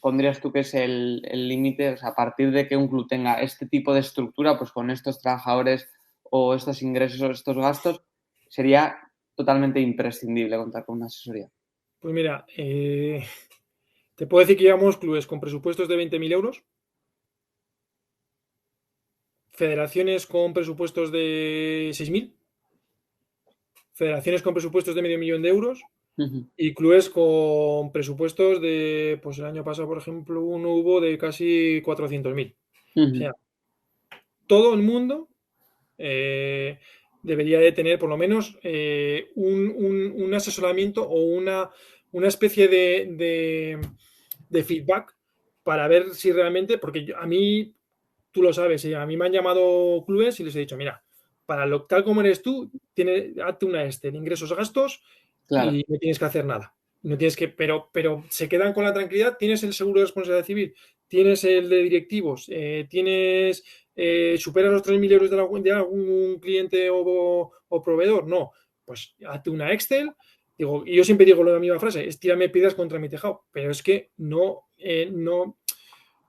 pondrías tú que es el límite? O sea, a partir de que un club tenga este tipo de estructura, pues con estos trabajadores o estos ingresos o estos gastos, sería totalmente imprescindible contar con una asesoría. Pues mira, te puedo decir que llevamos clubes con presupuestos de 20.000 euros, federaciones con presupuestos de 6.000, federaciones con presupuestos de medio millón de euros Ujú, y clubes con presupuestos de, pues el año pasado, por ejemplo, uno hubo de casi 400.000. O ujú. sea, todo el mundo eh, debería de tener por lo menos un asesoramiento o una especie de feedback para ver si realmente, porque a mí, tú lo sabes, a mí me han llamado clubes y les he dicho, mira, para lo tal como eres tú, hazte una de ingresos gastos Claro, y no tienes que hacer nada. No tienes que, pero se quedan con la tranquilidad, tienes el seguro de responsabilidad civil, tienes el de directivos, superas los 3.000 euros de algún cliente o proveedor, no, pues hazte una Excel. Digo, y yo siempre digo la misma frase, es tírame piedras contra mi tejado, pero es que no,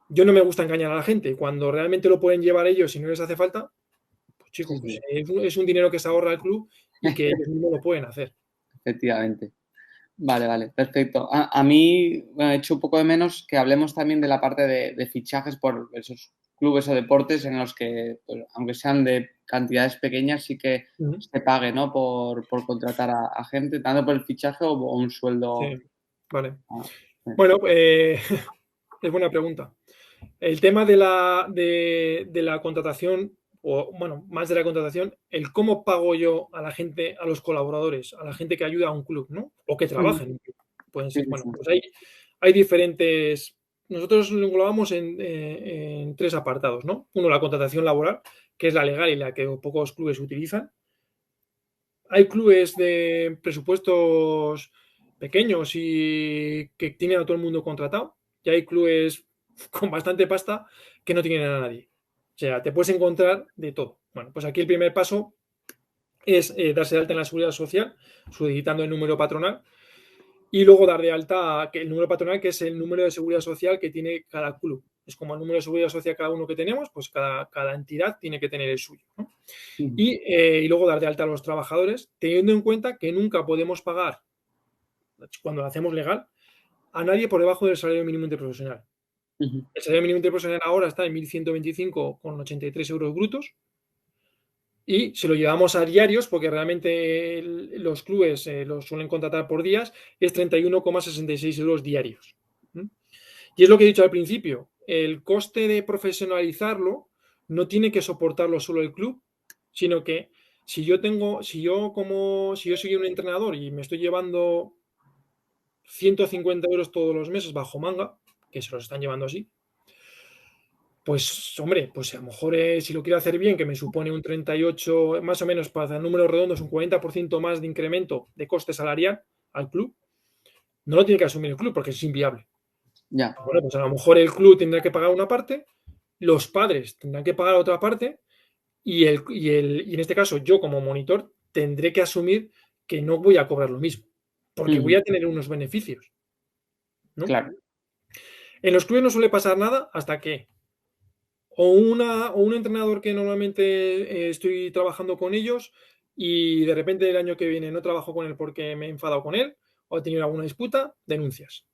yo no me gusta engañar a la gente. Cuando realmente lo pueden llevar ellos y no les hace falta, pues sí, chicos, pues sí, es un dinero que se ahorra el club y que ellos mismos lo pueden hacer. efectivamente. Vale, perfecto. A mí me he hecho un poco de menos que hablemos también de la parte de fichajes por esos clubes o deportes en los que, pues, aunque sean de cantidades pequeñas, sí que Ujú. se pague, ¿no? Por contratar a gente, tanto por el fichaje o un sueldo. Sí, vale. ah, sí. Bueno, es buena pregunta. El tema de la contratación, o bueno, más de la contratación, el cómo pago yo a la gente, a los colaboradores, a la gente que ayuda a un club, ¿no? O que Ujú. trabaja en un club. Pueden Sí, ser, sí, bueno, sí. pues hay diferentes. Nosotros lo englobamos en tres apartados, ¿no? Uno, la contratación laboral, que es la legal y la que pocos clubes utilizan. Hay clubes de presupuestos pequeños y que tienen a todo el mundo contratado, y hay clubes con bastante pasta que no tienen a nadie. O sea, te puedes encontrar de todo. Bueno, pues aquí el primer paso, es darse de alta en la seguridad social, solicitando el número patronal, y luego dar de alta el número patronal, que es el número de seguridad social que tiene cada club. Es como el número de seguridad social cada uno que tenemos, pues cada entidad tiene que tener el suyo, ¿no? Y luego dar de alta a los trabajadores, teniendo en cuenta que nunca podemos pagar, cuando lo hacemos legal, a nadie por debajo del salario mínimo interprofesional. El salario mínimo interprofesional ahora está en 1.125,83 euros brutos, y se lo llevamos a diarios, porque realmente los clubes los suelen contratar por días, es 31,66 euros diarios. Y es lo que he dicho al principio, el coste de profesionalizarlo no tiene que soportarlo solo el club, sino que si yo soy un entrenador y me estoy llevando 150 euros todos los meses bajo manga, que se los están llevando así, pues hombre, pues a lo mejor si lo quiero hacer bien, que me supone un 38, más o menos para hacer números redondos, un 40% más de incremento de coste salarial al club, no lo tiene que asumir el club porque es inviable. Ya. Bueno, pues a lo mejor el club tendrá que pagar una parte, los padres tendrán que pagar otra parte, y en este caso yo como monitor tendré que asumir que no voy a cobrar lo mismo, porque voy a tener unos beneficios, ¿no? Claro. En los clubes no suele pasar nada hasta que o un entrenador que normalmente estoy trabajando con ellos y de repente el año que viene no trabajo con él porque me he enfadado con él o he tenido alguna disputa, denuncias.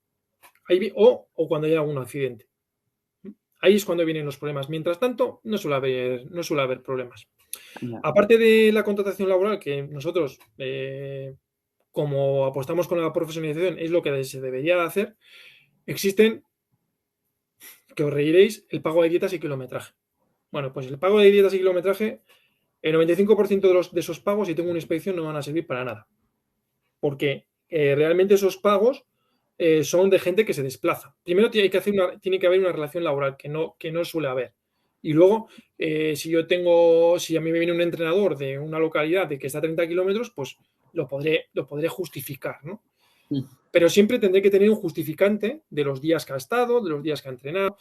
O cuando hay algún accidente. Ahí es cuando vienen los problemas. Mientras tanto, no suele haber problemas. Ya. Aparte de la contratación laboral, que nosotros, como apostamos con la profesionalización, es lo que se debería de hacer, existen, que os reiréis, el pago de dietas y kilometraje. Bueno, pues el pago de dietas y kilometraje, el 95% de esos pagos, si tengo una inspección, no van a servir para nada. Porque realmente esos pagos son de gente que se desplaza. Primero tiene que haber una relación laboral que no suele haber. Y luego, si a mí me viene un entrenador de una localidad de que está a 30 kilómetros, pues lo podré justificar, ¿no? Pero siempre tendré que tener un justificante de los días que ha estado, de los días que ha entrenado,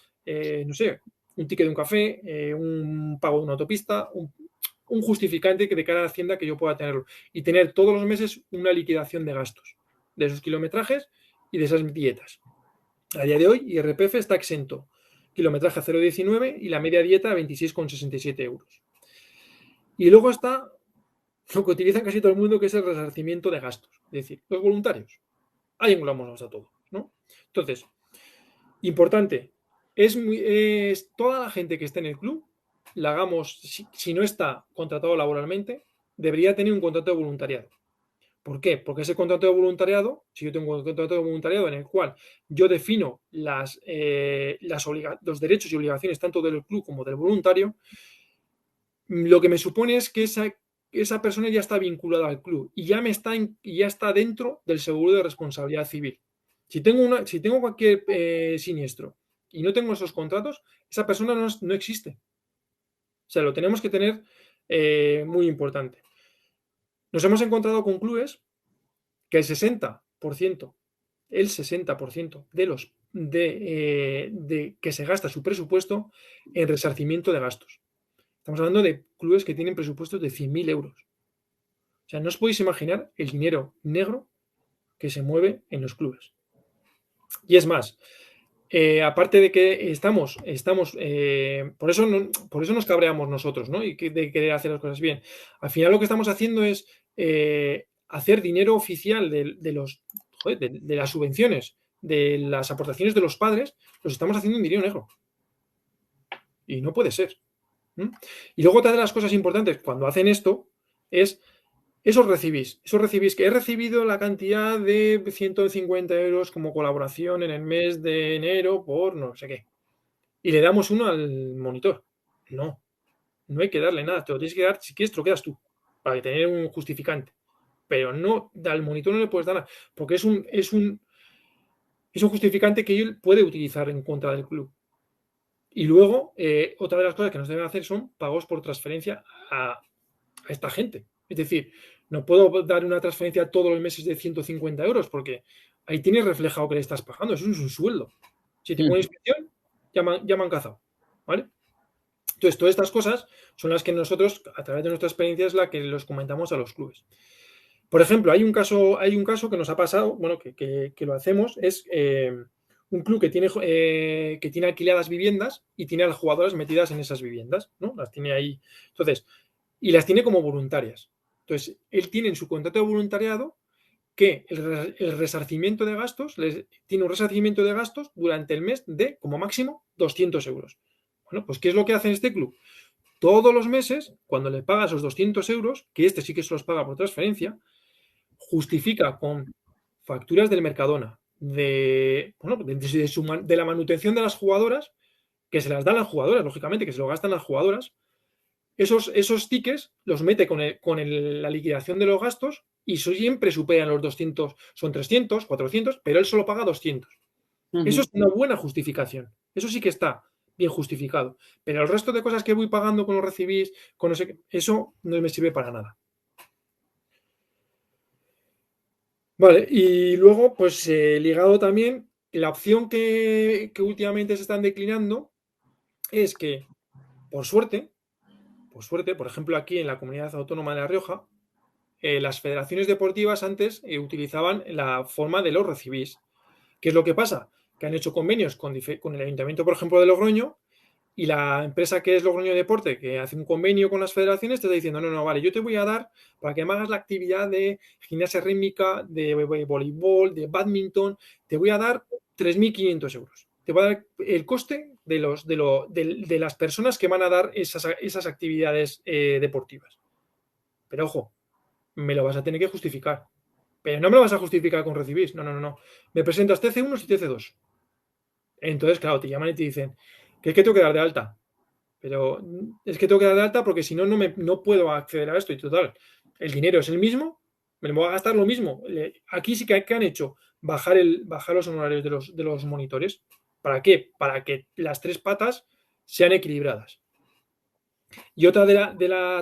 no sé, un ticket de un café, un pago de una autopista, un justificante que de cara a Hacienda que yo pueda tenerlo. Y tener todos los meses una liquidación de gastos, de esos kilometrajes y de esas dietas. A día de hoy, IRPF está exento. Kilometraje a 0,19 y la media dieta a 26,67 euros. Y luego está lo que utiliza casi todo el mundo, que es el resarcimiento de gastos. Es decir, los voluntarios. Ahí englobamos a todo, ¿no? Entonces, importante, es toda la gente que esté en el club, la hagamos, si no está contratado laboralmente, debería tener un contrato de voluntariado. ¿Por qué? Porque ese contrato de voluntariado, si yo tengo un contrato de voluntariado en el cual yo defino los derechos y obligaciones tanto del club como del voluntario, lo que me supone es que esa persona ya está vinculada al club y ya está dentro del seguro de responsabilidad civil. Si tengo cualquier siniestro y no tengo esos contratos, esa persona no existe. O sea, lo tenemos que tener muy importante. Nos hemos encontrado con clubes que el 60% de que se gasta su presupuesto en resarcimiento de gastos. Estamos hablando de clubes que tienen presupuestos de 100.000 euros. O sea, no os podéis imaginar el dinero negro que se mueve en los clubes. Y es más, aparte de que por eso nos cabreamos nosotros, ¿no? Y de querer hacer las cosas bien. Al final lo que estamos haciendo es hacer dinero oficial de las subvenciones, de las aportaciones de los padres, los estamos haciendo en dinero negro. Y no puede ser. Y luego otra de las cosas importantes cuando hacen esto es eso recibís que he recibido la cantidad de 150 euros como colaboración en el mes de enero por no sé qué. Y le damos uno al monitor. No hay que darle nada. Te lo tienes que dar, si quieres, te lo quedas tú, para tener un justificante. Pero no, al monitor no le puedes dar nada, porque es un justificante que él puede utilizar en contra del club. Y luego, otra de las cosas que nos deben hacer son pagos por transferencia a esta gente. Es decir, no puedo dar una transferencia todos los meses de 150 euros porque ahí tienes reflejado que le estás pagando. Eso es un sueldo. Si tengo una inspección, ya me han cazado. ¿Vale? Entonces, todas estas cosas son las que nosotros, a través de nuestra experiencia, es la que los comentamos a los clubes. Por ejemplo, hay un caso que nos ha pasado, bueno, que lo hacemos, es un club que tiene alquiladas viviendas y tiene a las jugadoras metidas en esas viviendas, ¿no? Las tiene ahí. Entonces, y las tiene como voluntarias. Entonces, él tiene en su contrato de voluntariado que el resarcimiento de gastos, tiene un resarcimiento de gastos durante el mes de, como máximo, 200 euros. Bueno, pues ¿qué es lo que hace este club? Todos los meses, cuando le paga esos 200 euros, que este sí que se los paga por transferencia, justifica con facturas del Mercadona, de la manutención de las jugadoras, que se las dan las jugadoras, lógicamente, que se lo gastan las jugadoras. Esos tickets los mete con la liquidación de los gastos y siempre superan los 200, son 300, 400, pero él solo paga 200. Eso es una buena justificación. Eso sí que está bien justificado. Pero el resto de cosas que voy pagando con los recibís, con no sé qué, eso no me sirve para nada. Vale, y luego, pues ligado también, la opción que últimamente se están declinando es que, por suerte, por ejemplo, aquí en la Comunidad Autónoma de La Rioja, las federaciones deportivas antes utilizaban la forma de los recibís. ¿Qué es lo que pasa? Que han hecho convenios con el Ayuntamiento, por ejemplo, de Logroño, y la empresa que es Logroño Deporte, que hace un convenio con las federaciones, te está diciendo, no, vale, yo te voy a dar para que me hagas la actividad de gimnasia rítmica, de voleibol, de badminton, te voy a dar 3.500 euros. Te voy a dar el coste de las personas que van a dar esas actividades deportivas. Pero ojo, me lo vas a tener que justificar. Pero no me lo vas a justificar con recibís. No. Me presentas TC1 y TC2. Entonces, claro, te llaman y te dicen que es que tengo que dar de alta. Pero es que tengo que dar de alta porque si no, no puedo acceder a esto. Y total, el dinero es el mismo, me lo voy a gastar lo mismo. Aquí sí que han hecho bajar los honorarios de los monitores. ¿Para qué? Para que las tres patas sean equilibradas. Y otra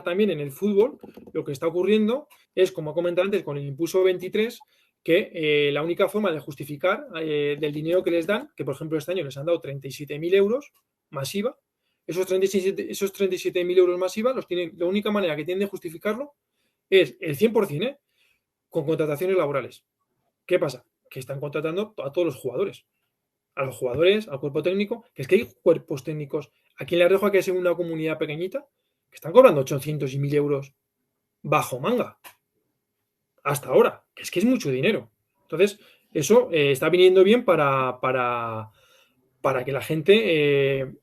también en el fútbol, lo que está ocurriendo es, como he comentado antes, con el impulso 23, que la única forma de justificar del dinero que les dan, que por ejemplo este año les han dado 37.000 euros masiva, esos 37.000 euros masiva, la única manera que tienen de justificarlo es el 100%, con contrataciones laborales. ¿Qué pasa? Que están contratando a todos los jugadores. A los jugadores, al cuerpo técnico, que es que hay cuerpos técnicos aquí en La Rioja, que es en una comunidad pequeñita, que están cobrando 800 y 1.000 euros bajo manga. Hasta ahora, que es mucho dinero. Entonces, eso está viniendo bien para que la gente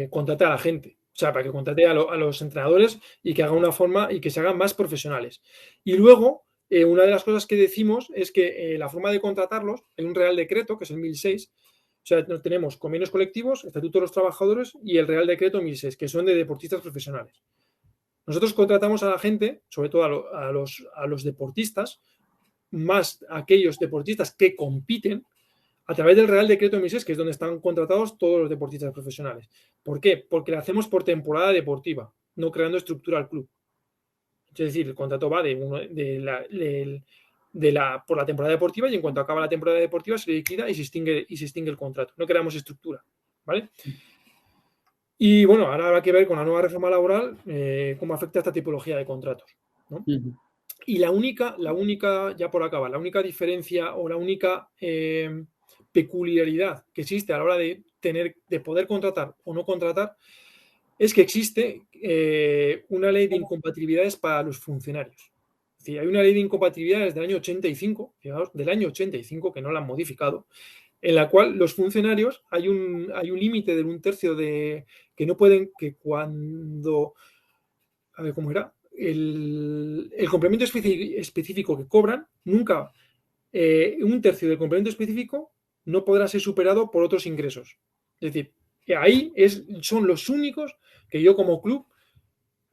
contrate a la gente. O sea, para que contrate a los entrenadores y que haga una forma y que se hagan más profesionales. Y luego, una de las cosas que decimos es que la forma de contratarlos, hay un Real Decreto, que es el 1006, o sea, tenemos convenios colectivos, Estatuto de los Trabajadores y el Real Decreto 1006, que son de deportistas profesionales. Nosotros contratamos a la gente, sobre todo a los deportistas, más aquellos deportistas que compiten, a través del Real Decreto 1006, que es donde están contratados todos los deportistas profesionales. ¿Por qué? Porque lo hacemos por temporada deportiva, no creando estructura al club. Es decir, el contrato va por la temporada deportiva y en cuanto acaba la temporada deportiva se liquida y se extingue el contrato. No creamos estructura. ¿Vale? Y bueno, ahora habrá que ver con la nueva reforma laboral cómo afecta esta tipología de contratos, ¿no? Y la única, ya por acabar, la única diferencia o la única peculiaridad que existe a la hora de poder contratar o no contratar es que existe una ley de incompatibilidades para los funcionarios. Es decir, hay una ley de incompatibilidades del año 85, fijaos, del año 85, que no la han modificado, en la cual los funcionarios hay un límite de 1/3 de que no pueden, que cuando, a ver cómo era, el complemento específico que cobran, nunca 1/3 del complemento específico no podrá ser superado por otros ingresos. Es decir, que ahí son los únicos que yo como club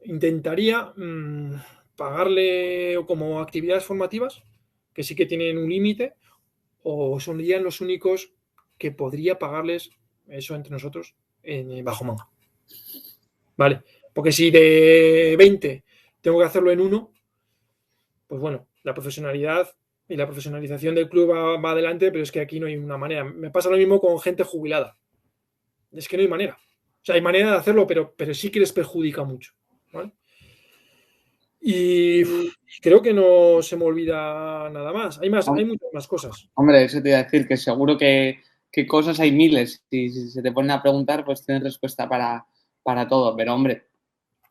intentaría pagarle como actividades formativas, que sí que tienen un límite, o serían los únicos que podría pagarles eso entre nosotros en bajo manga. Vale, porque si de 20 tengo que hacerlo en 1, pues bueno, la profesionalidad y la profesionalización del club va adelante, pero es que aquí no hay una manera. Me pasa lo mismo con gente jubilada. Es que no hay manera. O sea, hay manera de hacerlo, pero sí que les perjudica mucho, ¿vale? Y creo que no se me olvida nada más. Hay muchas más cosas. Hombre, eso te iba a decir, que seguro que cosas hay miles. Si se te ponen a preguntar, pues tienes respuesta para todo. Pero, hombre,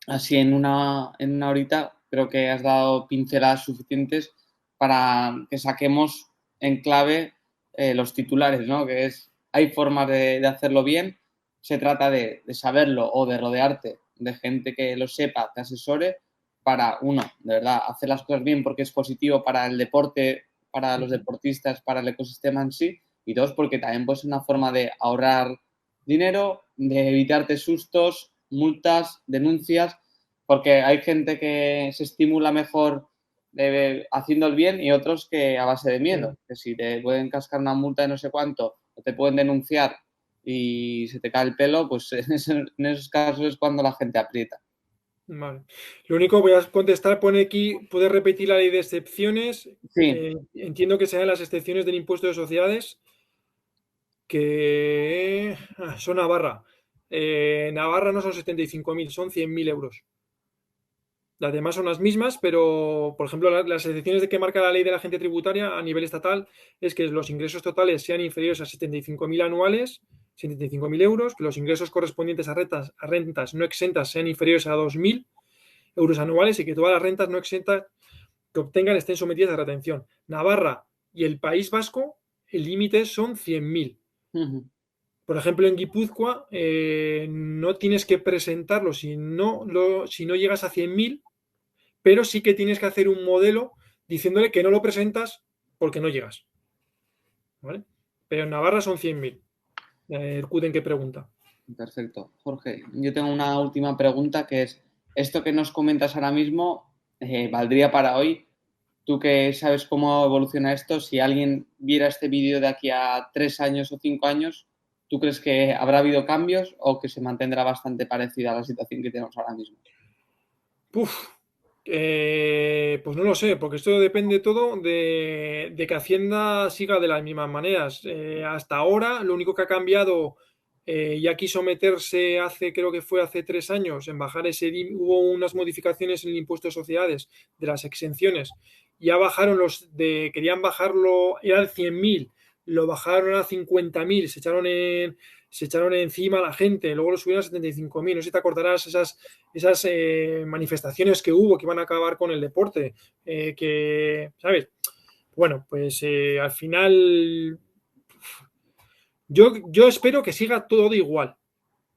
así en una horita creo que has dado pinceladas suficientes para que saquemos en clave los titulares, ¿no? Que es, hay formas de hacerlo bien, se trata de saberlo o de rodearte de gente que lo sepa, te asesore para, uno, de verdad, hacer las cosas bien porque es positivo para el deporte, para los deportistas, para el ecosistema en sí, y dos, porque también puede ser una forma de ahorrar dinero, de evitarte sustos, multas, denuncias, porque hay gente que se estimula mejor haciendo el bien y otros que a base de miedo, que si te pueden cascar una multa de no sé cuánto o te pueden denunciar y se te cae el pelo, pues en esos casos es cuando la gente aprieta. Vale. Lo único voy a contestar, pone aquí, puedes repetir la ley de excepciones. Sí, Entiendo que sean las excepciones del impuesto de sociedades, que son Navarra. Navarra no son 75.000, son 100.000 euros. Las demás son las mismas, pero, por ejemplo, las excepciones de que marca la ley de la agencia tributaria a nivel estatal es que los ingresos totales sean inferiores a 75.000 anuales, 75.000 euros, que los ingresos correspondientes a rentas no exentas sean inferiores a 2.000 euros anuales y que todas las rentas no exentas que obtengan estén sometidas a retención. Navarra y el País Vasco, el límite son 100.000. ujú, Por ejemplo, en Guipúzcoa no tienes que presentarlo si no llegas a 100.000, pero sí que tienes que hacer un modelo diciéndole que no lo presentas porque no llegas. ¿Vale? Pero en Navarra son 100.000. El CUDEN que pregunta. perfecto. Jorge, yo tengo una última pregunta que es, esto que nos comentas ahora mismo, ¿valdría para hoy? Tú que sabes cómo evoluciona esto, si alguien viera este vídeo de aquí a 3 años o 5 años, ¿tú crees que habrá habido cambios o que se mantendrá bastante parecida a la situación que tenemos ahora mismo? Puf, pues no lo sé, porque esto depende todo de que Hacienda siga de las mismas maneras. Hasta ahora, lo único que ha cambiado, ya quiso meterse creo que fue hace 3 años, en bajar hubo unas modificaciones en el impuesto de sociedades de las exenciones. Ya bajaron querían bajarlo, eran 100.000, lo bajaron a 50.000, se echaron encima a la gente, luego lo subieron a 75.000. No sé si te acordarás esas manifestaciones que hubo que iban a acabar con el deporte, ¿sabes? Bueno, pues al final yo espero que siga todo igual,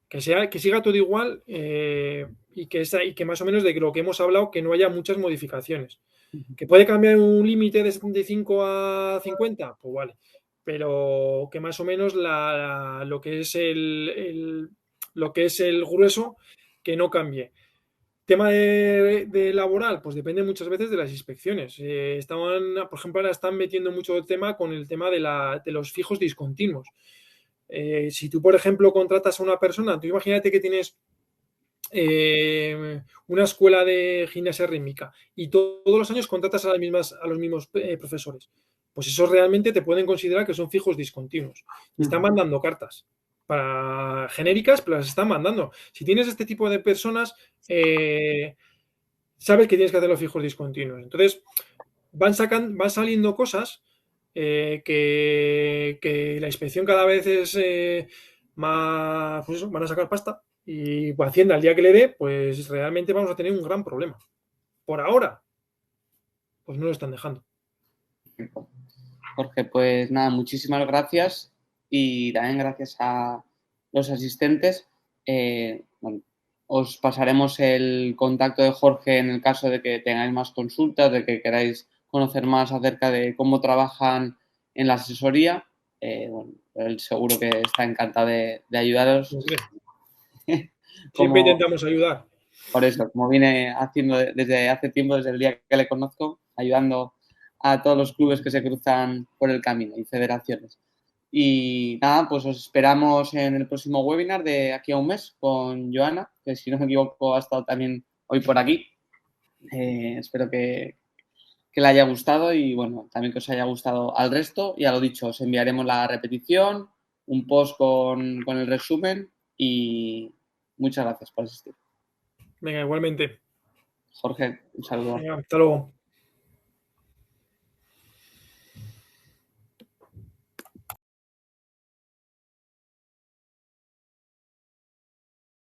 que siga todo igual y que más o menos de lo que hemos hablado, que no haya muchas modificaciones. ¿Que puede cambiar un límite de 75 a 50? Pues vale. Pero que más o menos lo que es el grueso, que no cambie. Tema de laboral, pues depende muchas veces de las inspecciones. Por ejemplo, ahora están metiendo mucho tema con el tema de los fijos discontinuos. Si tú, por ejemplo, contratas a una persona, tú imagínate que tienes una escuela de gimnasia rítmica y todos los años contratas a los mismos profesores. Pues eso realmente te pueden considerar que son fijos discontinuos. Y están mandando cartas para genéricas, pero las están mandando. Si tienes este tipo de personas, sabes que tienes que hacer los fijos discontinuos. Entonces, van saliendo cosas que la inspección cada vez es más, pues eso, van a sacar pasta y pues, Hacienda al día que le dé, pues realmente vamos a tener un gran problema. Por ahora, pues no lo están dejando. Jorge, pues nada, muchísimas gracias y también gracias a los asistentes. Bueno, os pasaremos el contacto de Jorge en el caso de que tengáis más consultas, de que queráis conocer más acerca de cómo trabajan en la asesoría. Bueno, él seguro que está encantado de ayudaros. Siempre Como, intentamos ayudar. por eso, como viene haciendo desde hace tiempo, desde el día que le conozco, ayudando a todos los clubes que se cruzan por el camino y federaciones. Y nada, pues os esperamos en el próximo webinar de aquí a un mes con Joana, que si no me equivoco ha estado también hoy por aquí. Espero que le haya gustado y bueno, también que os haya gustado al resto. Ya lo dicho, os enviaremos la repetición, un post con el resumen muchas gracias por asistir. Venga, igualmente. Jorge, un saludo. Venga, hasta luego.